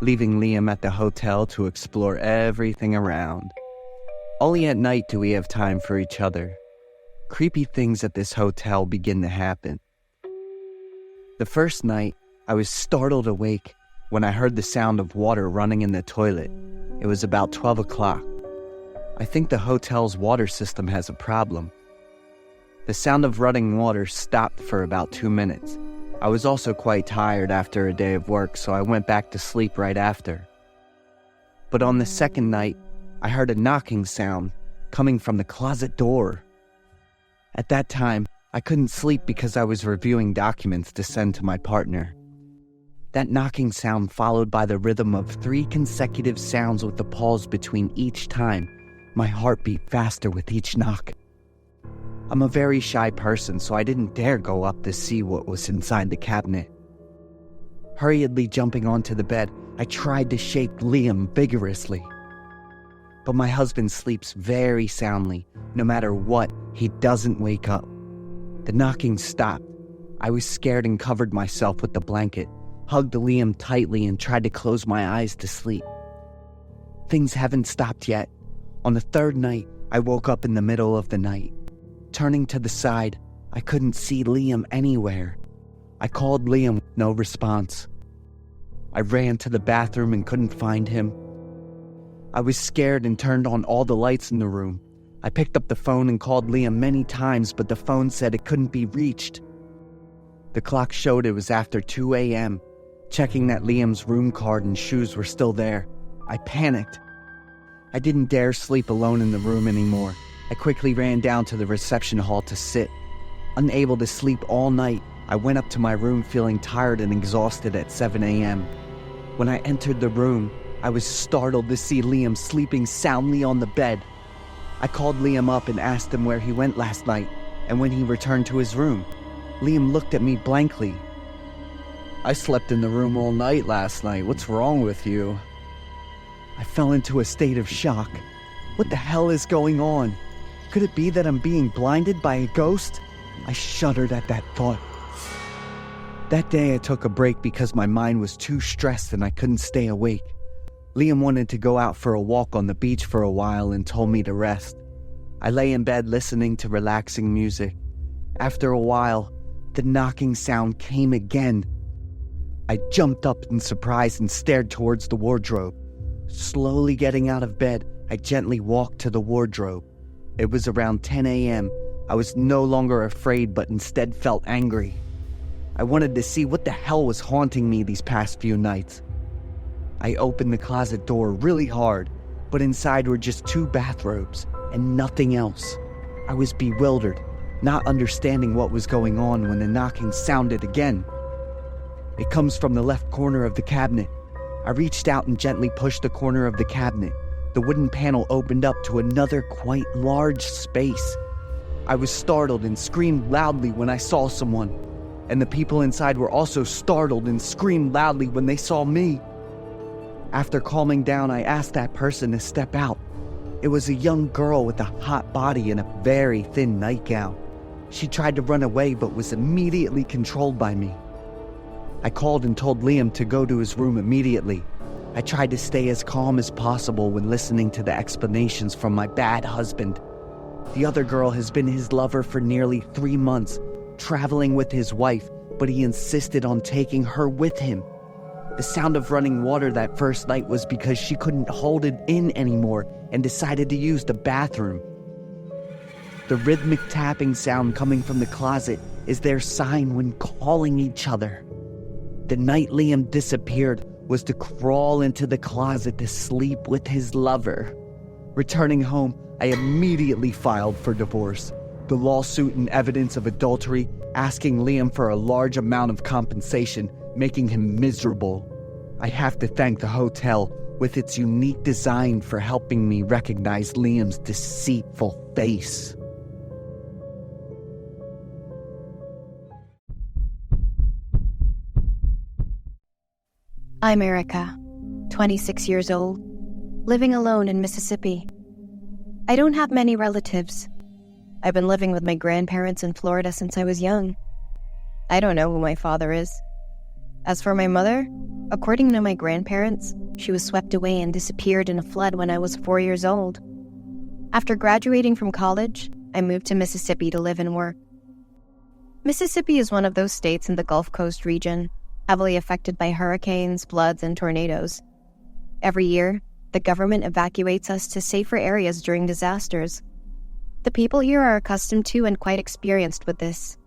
leaving Liam at the hotel to explore everything around. Only at night do we have time for each other. Creepy things at this hotel begin to happen. The first night, I was startled awake when I heard the sound of water running in the toilet. It was about 12 o'clock. I think the hotel's water system has a problem. The sound of running water stopped for about 2 minutes. I was also quite tired after a day of work, so I went back to sleep right after. But on the second night, I heard a knocking sound coming from the closet door. At that time, I couldn't sleep because I was reviewing documents to send to my partner. That knocking sound followed by the rhythm of 3 consecutive sounds with a pause between each time. My heart beat faster with each knock. I'm a very shy person, so I didn't dare go up to see what was inside the cabinet. Hurriedly jumping onto the bed, I tried to shake Liam vigorously. But my husband sleeps very soundly. No matter what, he doesn't wake up. The knocking stopped. I was scared and covered myself with the blanket, hugged Liam tightly and tried to close my eyes to sleep. Things haven't stopped yet. On the third night, I woke up in the middle of the night. Turning to the side, I couldn't see Liam anywhere. I called Liam, no response. I ran to the bathroom and couldn't find him. I was scared and turned on all the lights in the room. I picked up the phone and called Liam many times, but the phone said it couldn't be reached. The clock showed it was after 2 a.m. Checking that Liam's room card and shoes were still there, I panicked. I didn't dare sleep alone in the room anymore. I quickly ran down to the reception hall to sit. Unable to sleep all night, I went up to my room feeling tired and exhausted at 7 a.m. When I entered the room, I was startled to see Liam sleeping soundly on the bed. I called Liam up and asked him where he went last night and when he returned to his room. Liam looked at me blankly. "I slept in the room all night last night. What's wrong with you?" I fell into a state of shock. What the hell is going on? Could it be that I'm being blinded by a ghost? I shuddered at that thought. That day I took a break because my mind was too stressed and I couldn't stay awake. Liam wanted to go out for a walk on the beach for a while and told me to rest. I lay in bed listening to relaxing music. After a while, the knocking sound came again. I jumped up in surprise and stared towards the wardrobe. Slowly getting out of bed, I gently walked to the wardrobe. It was around 10 a.m. I was no longer afraid, but instead felt angry. I wanted to see what the hell was haunting me these past few nights. I opened the closet door really hard, but inside were just 2 bathrobes and nothing else. I was bewildered, not understanding what was going on when the knocking sounded again. It comes from the left corner of the cabinet. I reached out and gently pushed the corner of the cabinet. The wooden panel opened up to another quite large space. I was startled and screamed loudly when I saw someone, and the people inside were also startled and screamed loudly when they saw me. After calming down, I asked that person to step out. It was a young girl with a hot body and a very thin nightgown. She tried to run away but was immediately controlled by me. I called and told Liam to go to his room immediately. I tried to stay as calm as possible when listening to the explanations from my bad husband. The other girl has been his lover for nearly 3 months, traveling with his wife, but he insisted on taking her with him. The sound of running water that first night was because she couldn't hold it in anymore and decided to use the bathroom. The rhythmic tapping sound coming from the closet is their sign when calling each other. The night Liam disappeared was to crawl into the closet to sleep with his lover. Returning home, I immediately filed for divorce. The lawsuit and evidence of adultery, asking Liam for a large amount of compensation, making him miserable. I have to thank the hotel with its unique design for helping me recognize Liam's deceitful face. I'm Erica, 26 years old, living alone in Mississippi. I don't have many relatives. I've been living with my grandparents in Florida since I was young. I don't know who my father is. As for my mother, according to my grandparents, she was swept away and disappeared in a flood when I was 4 years old. After graduating from college, I moved to Mississippi to live and work. Mississippi is one of those states in the Gulf Coast region, heavily affected by hurricanes, floods, and tornadoes. Every year, the government evacuates us to safer areas during disasters. The people here are accustomed to and quite experienced with this.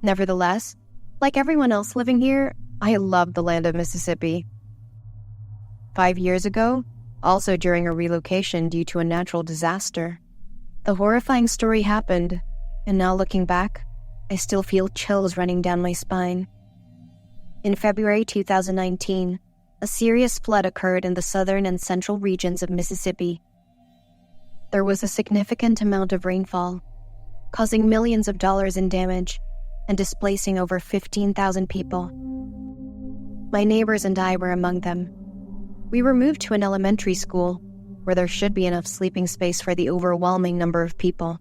Nevertheless, like everyone else living here, I love the land of Mississippi. 5 years ago, also during a relocation due to a natural disaster, the horrifying story happened, and now looking back, I still feel chills running down my spine. In February 2019, a serious flood occurred in the southern and central regions of Mississippi. There was a significant amount of rainfall, causing millions of dollars in damage and displacing over 15,000 people. My neighbors and I were among them. We were moved to an elementary school where there should be enough sleeping space for the overwhelming number of people.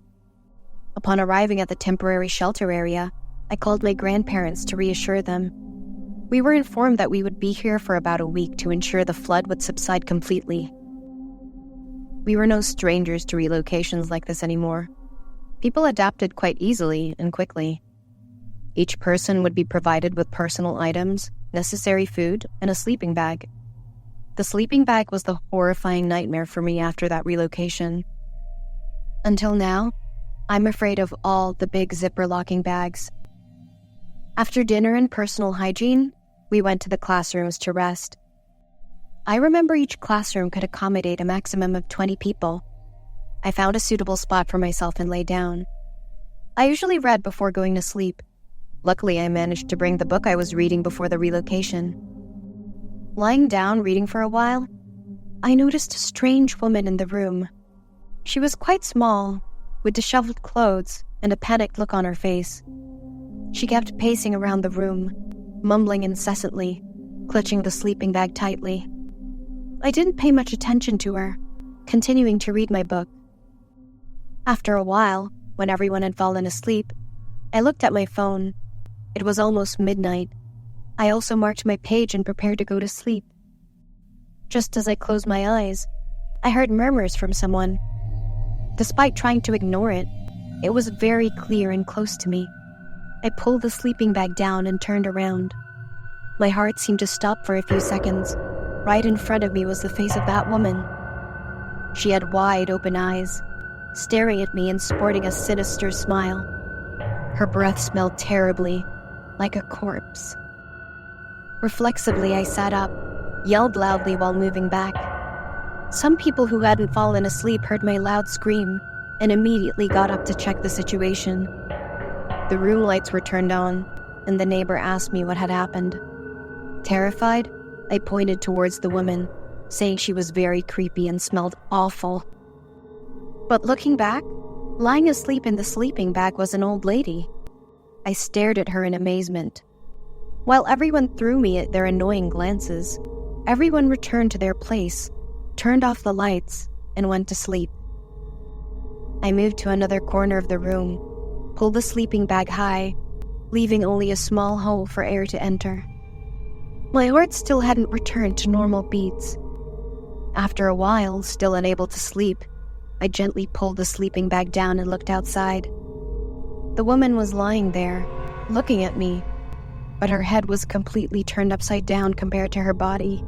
Upon arriving at the temporary shelter area, I called my grandparents to reassure them. We were informed that we would be here for about a week to ensure the flood would subside completely. We were no strangers to relocations like this anymore. People adapted quite easily and quickly. Each person would be provided with personal items, necessary food, and a sleeping bag. The sleeping bag was the horrifying nightmare for me after that relocation. Until now, I'm afraid of all the big zipper locking bags. After dinner and personal hygiene, we went to the classrooms to rest. I remember each classroom could accommodate a maximum of 20 people. I found a suitable spot for myself and lay down. I usually read before going to sleep. Luckily, I managed to bring the book I was reading before the relocation. Lying down reading for a while, I noticed a strange woman in the room. She was quite small, with disheveled clothes and a panicked look on her face. She kept pacing around the room, mumbling incessantly, clutching the sleeping bag tightly. I didn't pay much attention to her, continuing to read my book. After a while, when everyone had fallen asleep, I looked at my phone. It was almost midnight. I also marked my page and prepared to go to sleep. Just as I closed my eyes, I heard murmurs from someone. Despite trying to ignore it, it was very clear and close to me. I pulled the sleeping bag down and turned around. My heart seemed to stop for a few seconds. Right in front of me was the face of that woman. She had wide open eyes, staring at me and sporting a sinister smile. Her breath smelled terribly, like a corpse. Reflexively, I sat up, yelled loudly while moving back. Some people who hadn't fallen asleep heard my loud scream and immediately got up to check the situation. The room lights were turned on, and the neighbor asked me what had happened. Terrified, I pointed towards the woman, saying she was very creepy and smelled awful. But looking back, lying asleep in the sleeping bag was an old lady. I stared at her in amazement. While everyone threw me their annoying glances, everyone returned to their place, turned off the lights, and went to sleep. I moved to another corner of the room, pulled the sleeping bag high, leaving only a small hole for air to enter. My heart still hadn't returned to normal beats. After a while, still unable to sleep, I gently pulled the sleeping bag down and looked outside. The woman was lying there, looking at me, but her head was completely turned upside down compared to her body.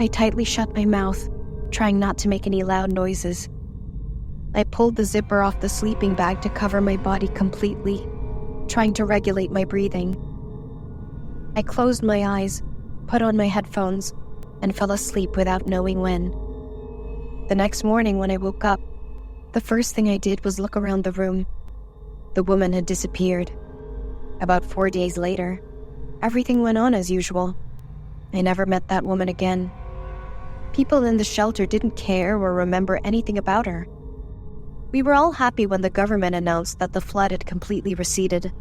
I tightly shut my mouth, trying not to make any loud noises. I pulled the zipper off the sleeping bag to cover my body completely, trying to regulate my breathing. I closed my eyes, put on my headphones, and fell asleep without knowing when. The next morning when I woke up, the first thing I did was look around the room. The woman had disappeared. About 4 days later, everything went on as usual. I never met that woman again. People in the shelter didn't care or remember anything about her. We were all happy when the government announced that the flood had completely receded.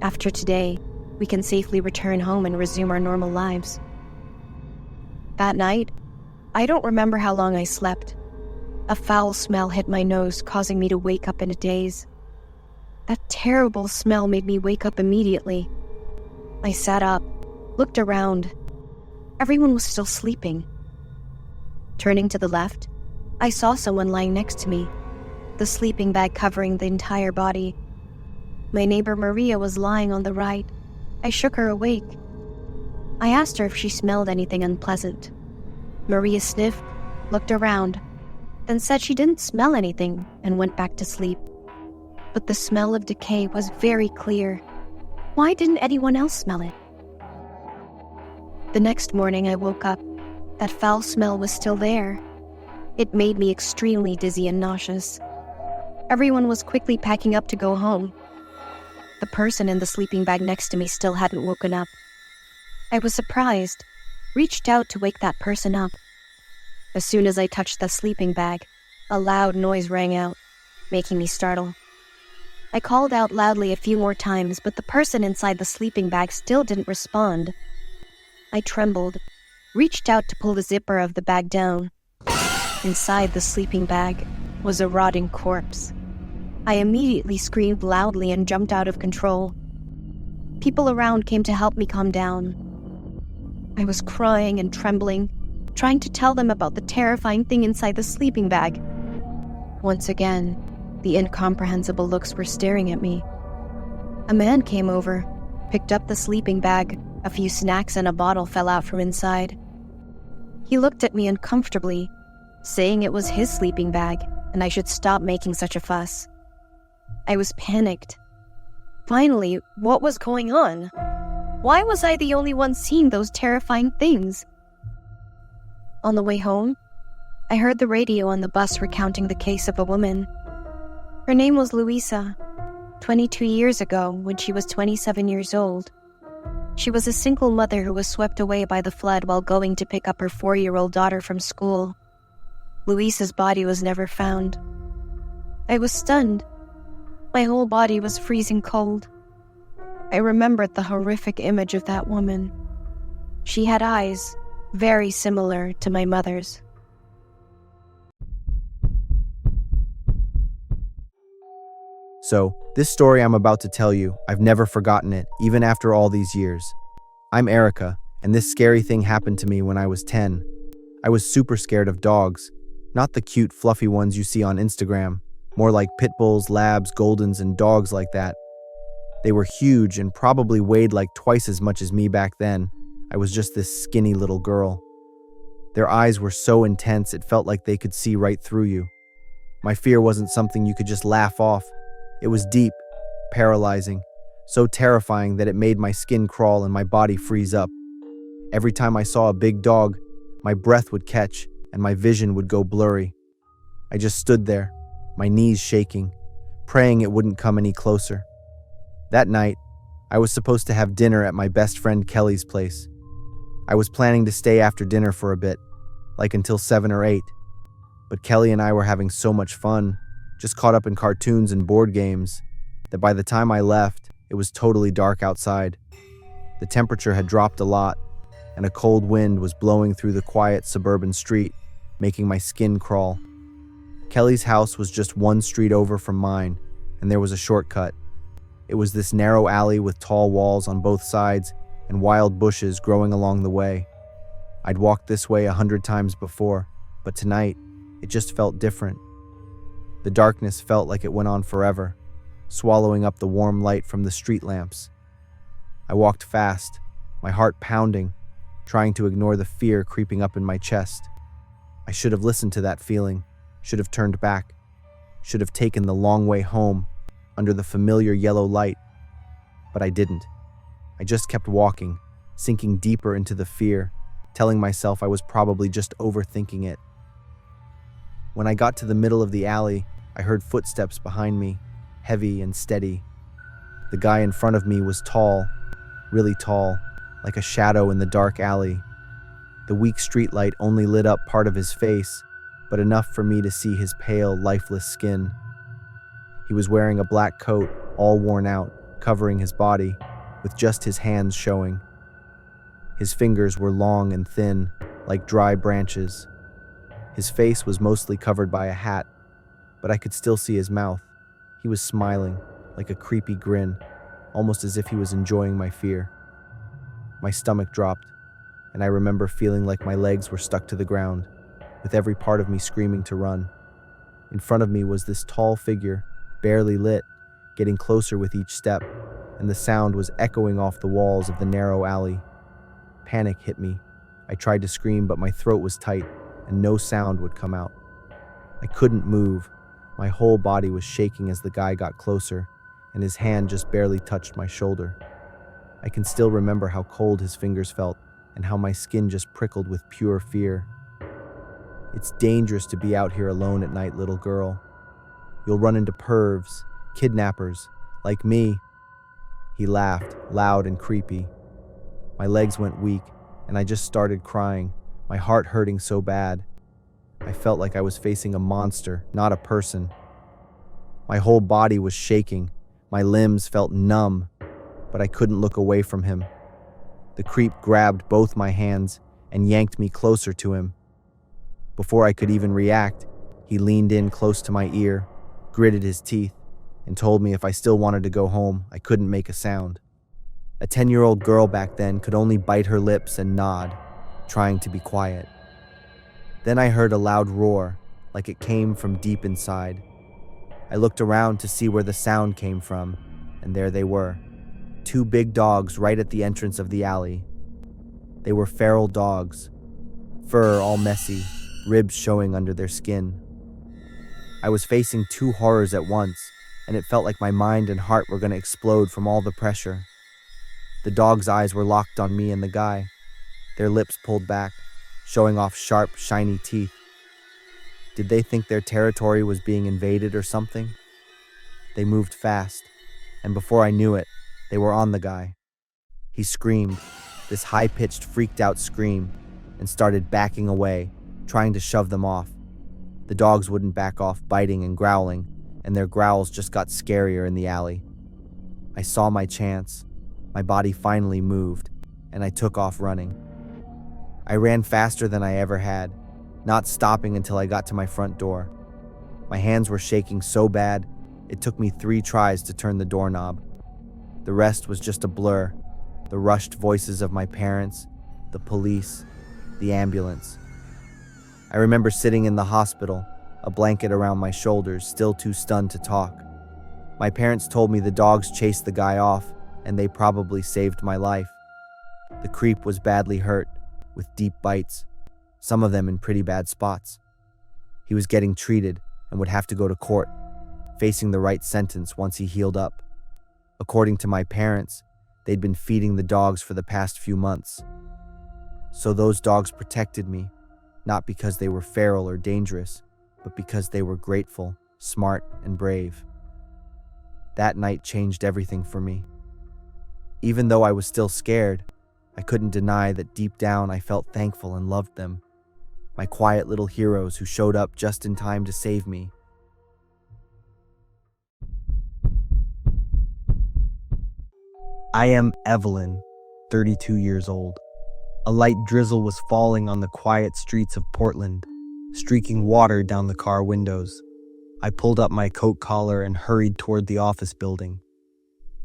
After today, we can safely return home and resume our normal lives. That night, I don't remember how long I slept. A foul smell hit my nose, causing me to wake up in a daze. That terrible smell made me wake up immediately. I sat up, looked around. Everyone was still sleeping. Turning to the left, I saw someone lying next to me, the sleeping bag covering the entire body. My neighbor Maria was lying on the right. I shook her awake. I asked her if she smelled anything unpleasant. Maria sniffed, looked around, then said she didn't smell anything and went back to sleep. But the smell of decay was very clear. Why didn't anyone else smell it? The next morning I woke up. That foul smell was still there. It made me extremely dizzy and nauseous. Everyone was quickly packing up to go home. The person in the sleeping bag next to me still hadn't woken up. I was surprised, reached out to wake that person up. As soon as I touched the sleeping bag, a loud noise rang out, making me startle. I called out loudly a few more times, but the person inside the sleeping bag still didn't respond. I trembled, reached out to pull the zipper of the bag down. Inside the sleeping bag was a rotting corpse. I immediately screamed loudly and jumped out of control. People around came to help me calm down. I was crying and trembling, trying to tell them about the terrifying thing inside the sleeping bag. Once again, the incomprehensible looks were staring at me. A man came over, picked up the sleeping bag. A few snacks and a bottle fell out from inside. He looked at me uncomfortably, saying it was his sleeping bag and I should stop making such a fuss. I was panicked. Finally, what was going on? Why was I the only one seeing those terrifying things? On the way home, I heard the radio on the bus recounting the case of a woman. Her name was Louisa. 22 years ago, when she was 27 years old, she was a single mother who was swept away by the flood while going to pick up her 4-year-old daughter from school. Louisa's body was never found. I was stunned. My whole body was freezing cold. I remembered the horrific image of that woman. She had eyes very similar to my mother's. So, this story I'm about to tell you, I've never forgotten it, even after all these years. I'm Erica, and this scary thing happened to me when I was 10. I was super scared of dogs, not the cute, fluffy ones you see on Instagram, more like pit bulls, labs, goldens, and dogs like that. They were huge and probably weighed like twice as much as me back then. I was just this skinny little girl. Their eyes were so intense it felt like they could see right through you. My fear wasn't something you could just laugh off. It was deep, paralyzing, so terrifying that it made my skin crawl and my body freeze up. Every time I saw a big dog, my breath would catch and my vision would go blurry. I just stood there, my knees shaking, praying it wouldn't come any closer. That night, I was supposed to have dinner at my best friend Kelly's place. I was planning to stay after dinner for a bit, like until 7 or 8. But Kelly and I were having so much fun, just caught up in cartoons and board games, that by the time I left, it was totally dark outside. The temperature had dropped a lot, and a cold wind was blowing through the quiet suburban street, making my skin crawl. Kelly's house was just one street over from mine, and there was a shortcut. It was this narrow alley with tall walls on both sides and wild bushes growing along the way. I'd walked this way 100 times before, but tonight, it just felt different. The darkness felt like it went on forever, swallowing up the warm light from the street lamps. I walked fast, my heart pounding, trying to ignore the fear creeping up in my chest. I should have listened to that feeling, should have turned back, should have taken the long way home under the familiar yellow light, but I didn't. I just kept walking, sinking deeper into the fear, telling myself I was probably just overthinking it. When I got to the middle of the alley, I heard footsteps behind me, heavy and steady. The guy in front of me was tall, really tall, like a shadow in the dark alley. The weak streetlight only lit up part of his face, but enough for me to see his pale, lifeless skin. He was wearing a black coat, all worn out, covering his body, with just his hands showing. His fingers were long and thin, like dry branches. His face was mostly covered by a hat, but I could still see his mouth. He was smiling, like a creepy grin, almost as if he was enjoying my fear. My stomach dropped, and I remember feeling like my legs were stuck to the ground, with every part of me screaming to run. In front of me was this tall figure, barely lit, getting closer with each step, and the sound was echoing off the walls of the narrow alley. Panic hit me. I tried to scream, but my throat was tight, and no sound would come out. I couldn't move. My whole body was shaking as the guy got closer, and his hand just barely touched my shoulder. I can still remember how cold his fingers felt, and how my skin just prickled with pure fear. It's dangerous to be out here alone at night, little girl. You'll run into pervs, kidnappers, like me. He laughed, loud and creepy. My legs went weak, and I just started crying, my heart hurting so bad. I felt like I was facing a monster, not a person. My whole body was shaking, my limbs felt numb, but I couldn't look away from him. The creep grabbed both my hands and yanked me closer to him. Before I could even react, he leaned in close to my ear, gritted his teeth, and told me if I still wanted to go home, I couldn't make a sound. A 10-year-old girl back then could only bite her lips and nod, trying to be quiet. Then I heard a loud roar, like it came from deep inside. I looked around to see where the sound came from, and there they were. Two big dogs right at the entrance of the alley. They were feral dogs, fur all messy, ribs showing under their skin. I was facing two horrors at once, and it felt like my mind and heart were going to explode from all the pressure. The dogs' eyes were locked on me and the guy, their lips pulled back, showing off sharp, shiny teeth. Did they think their territory was being invaded or something? They moved fast, and before I knew it, they were on the guy. He screamed, this high-pitched, freaked-out scream, and started backing away, trying to shove them off. The dogs wouldn't back off, biting and growling, and their growls just got scarier in the alley. I saw my chance. My body finally moved, and I took off running. I ran faster than I ever had, not stopping until I got to my front door. My hands were shaking so bad, it took me 3 tries to turn the doorknob. The rest was just a blur, the rushed voices of my parents, the police, the ambulance. I remember sitting in the hospital, a blanket around my shoulders, still too stunned to talk. My parents told me the dogs chased the guy off, and they probably saved my life. The creep was badly hurt, with deep bites, some of them in pretty bad spots. He was getting treated and would have to go to court, facing the right sentence once he healed up. According to my parents, they'd been feeding the dogs for the past few months. So those dogs protected me, not because they were feral or dangerous, but because they were grateful, smart, and brave. That night changed everything for me. Even though I was still scared, I couldn't deny that deep down I felt thankful and loved them. My quiet little heroes who showed up just in time to save me. I am Evelyn, 32 years old. A light drizzle was falling on the quiet streets of Portland, streaking water down the car windows. I pulled up my coat collar and hurried toward the office building.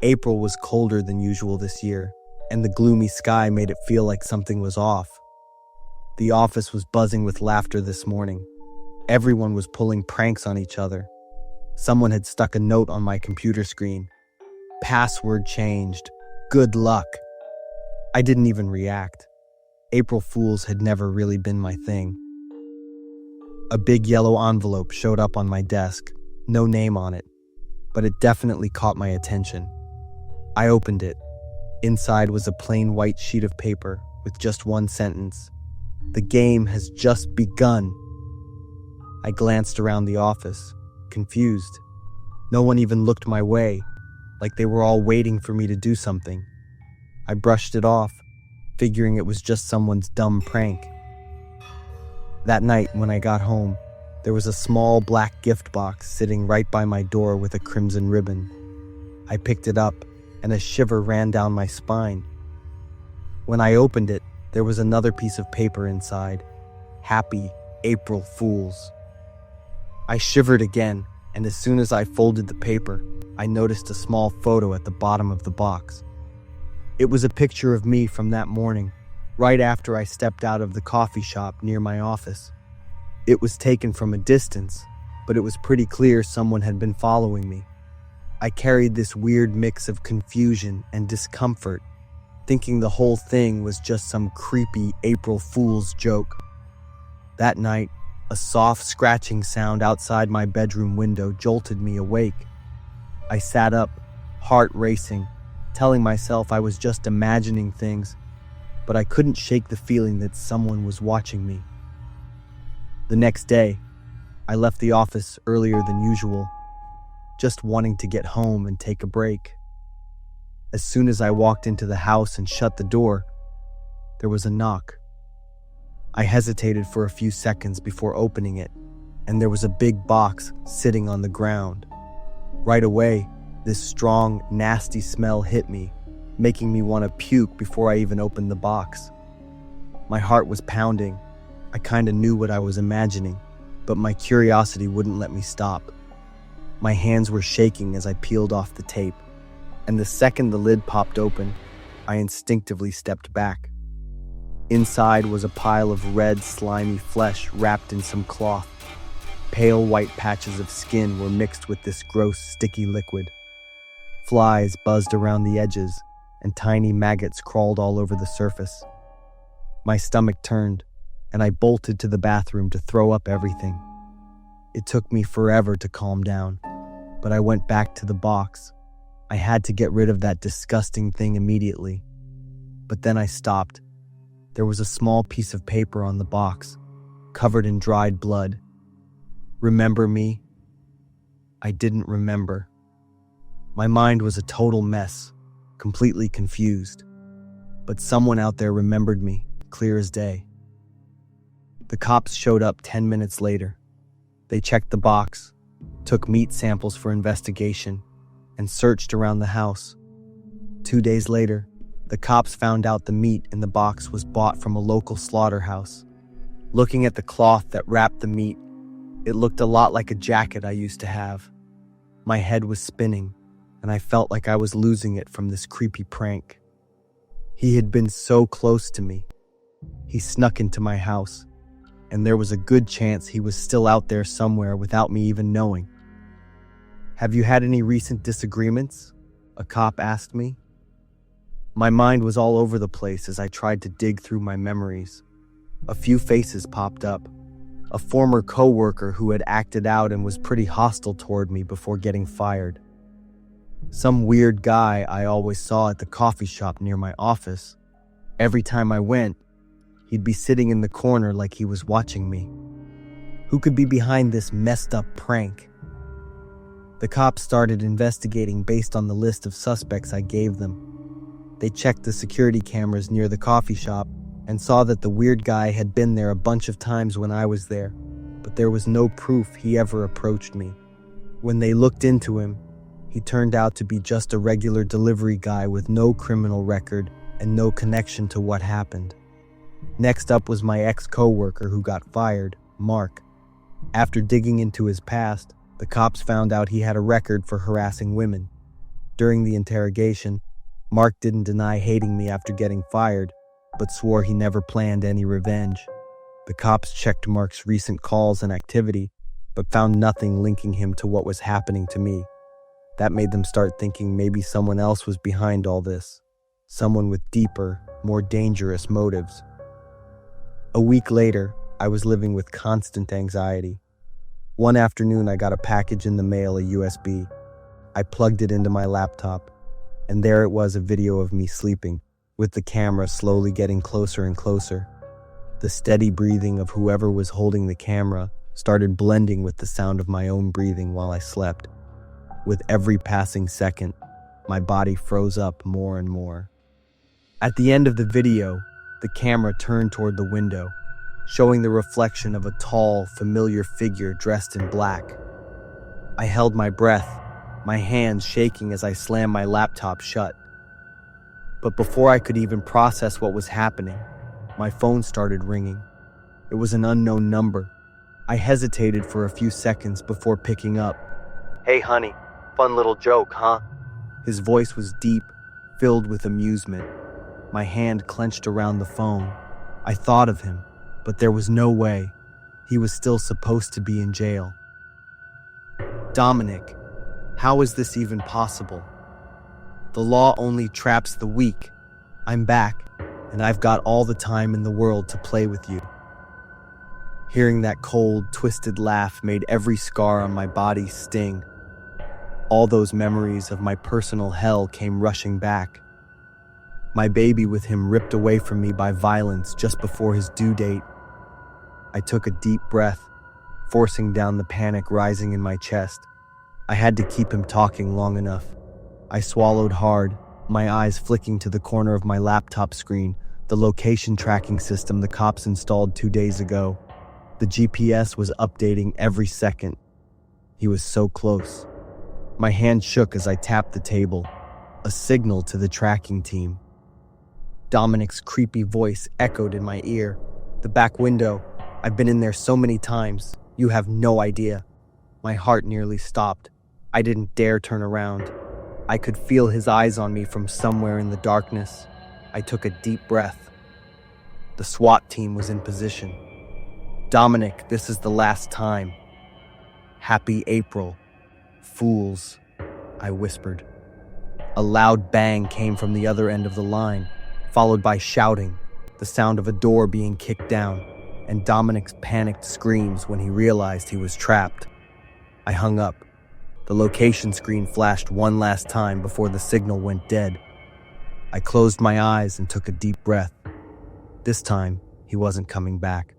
April was colder than usual this year, and the gloomy sky made it feel like something was off. The office was buzzing with laughter this morning. Everyone was pulling pranks on each other. Someone had stuck a note on my computer screen. Password changed. Good luck. I didn't even react. April Fools had never really been my thing. A big yellow envelope showed up on my desk, no name on it, but it definitely caught my attention. I opened it. Inside was a plain white sheet of paper with just one sentence. The game has just begun. I glanced around the office, confused. No one even looked my way, like they were all waiting for me to do something. I brushed it off, figuring it was just someone's dumb prank. That night, when I got home, there was a small black gift box sitting right by my door with a crimson ribbon. I picked it up, and a shiver ran down my spine. When I opened it, there was another piece of paper inside. Happy April Fools. I shivered again, and as soon as I folded the paper, I noticed a small photo at the bottom of the box. It was a picture of me from that morning, right after I stepped out of the coffee shop near my office. It was taken from a distance, but it was pretty clear someone had been following me. I carried this weird mix of confusion and discomfort, thinking the whole thing was just some creepy April Fool's joke. That night, a soft scratching sound outside my bedroom window jolted me awake. I sat up, heart racing, telling myself I was just imagining things, but I couldn't shake the feeling that someone was watching me. The next day, I left the office earlier than usual, just wanting to get home and take a break. As soon as I walked into the house and shut the door, there was a knock. I hesitated for a few seconds before opening it, and there was a big box sitting on the ground. Right away, this strong, nasty smell hit me, making me want to puke before I even opened the box. My heart was pounding. I kind of knew what I was imagining, but my curiosity wouldn't let me stop. My hands were shaking as I peeled off the tape, and the second the lid popped open, I instinctively stepped back. Inside was a pile of red, slimy flesh wrapped in some cloth. Pale white patches of skin were mixed with this gross, sticky liquid. Flies buzzed around the edges, and tiny maggots crawled all over the surface. My stomach turned, and I bolted to the bathroom to throw up everything. It took me forever to calm down, but I went back to the box. I had to get rid of that disgusting thing immediately. But then I stopped. There was a small piece of paper on the box, covered in dried blood. Remember me? I didn't remember. My mind was a total mess, completely confused. But someone out there remembered me, clear as day. The cops showed up 10 minutes later. They checked the box, took meat samples for investigation, and searched around the house. 2 days later, the cops found out the meat in the box was bought from a local slaughterhouse. Looking at the cloth that wrapped the meat, it looked a lot like a jacket I used to have. My head was spinning, and I felt like I was losing it from this creepy prank. He had been so close to me. He snuck into my house, and there was a good chance he was still out there somewhere without me even knowing. "Have you had any recent disagreements?" a cop asked me. My mind was all over the place as I tried to dig through my memories. A few faces popped up. A former coworker who had acted out and was pretty hostile toward me before getting fired. Some weird guy I always saw at the coffee shop near my office. Every time I went, he'd be sitting in the corner like he was watching me. Who could be behind this messed up prank? The cops started investigating based on the list of suspects I gave them. They checked the security cameras near the coffee shop and saw that the weird guy had been there a bunch of times when I was there, but there was no proof he ever approached me. When they looked into him, he turned out to be just a regular delivery guy with no criminal record and no connection to what happened. Next up was my ex-coworker who got fired, Mark. After digging into his past, the cops found out he had a record for harassing women. During the interrogation, Mark didn't deny hating me after getting fired, but swore he never planned any revenge. The cops checked Mark's recent calls and activity, but found nothing linking him to what was happening to me. That made them start thinking maybe someone else was behind all this. Someone with deeper, more dangerous motives. A week later, I was living with constant anxiety. One afternoon, I got a package in the mail, a USB. I plugged it into my laptop, and there it was, a video of me sleeping, with the camera slowly getting closer and closer. The steady breathing of whoever was holding the camera started blending with the sound of my own breathing while I slept. With every passing second, my body froze up more and more. At the end of the video, the camera turned toward the window, showing the reflection of a tall, familiar figure dressed in black. I held my breath, my hands shaking as I slammed my laptop shut. But before I could even process what was happening, my phone started ringing. It was an unknown number. I hesitated for a few seconds before picking up. "Hey honey, fun little joke, huh?" His voice was deep, filled with amusement. My hand clenched around the phone. I thought of him, but there was no way. He was still supposed to be in jail. "Dominic, how is this even possible? The law only traps the weak. I'm back, and I've got all the time in the world to play with you." Hearing that cold, twisted laugh made every scar on my body sting. All those memories of my personal hell came rushing back. My baby with him ripped away from me by violence just before his due date. I took a deep breath, forcing down the panic rising in my chest. I had to keep him talking long enough. I swallowed hard, my eyes flicking to the corner of my laptop screen, the location tracking system the cops installed 2 days ago. The GPS was updating every second. He was so close. My hand shook as I tapped the table, a signal to the tracking team. Dominic's creepy voice echoed in my ear. "The back window. I've been in there so many times. You have no idea." My heart nearly stopped. I didn't dare turn around. I could feel his eyes on me from somewhere in the darkness. I took a deep breath. The SWAT team was in position. "Dominic, this is the last time." "Happy April, fools," I whispered. A loud bang came from the other end of the line, followed by shouting, the sound of a door being kicked down, and Dominic's panicked screams when he realized he was trapped. I hung up. The location screen flashed one last time before the signal went dead. I closed my eyes and took a deep breath. This time, he wasn't coming back.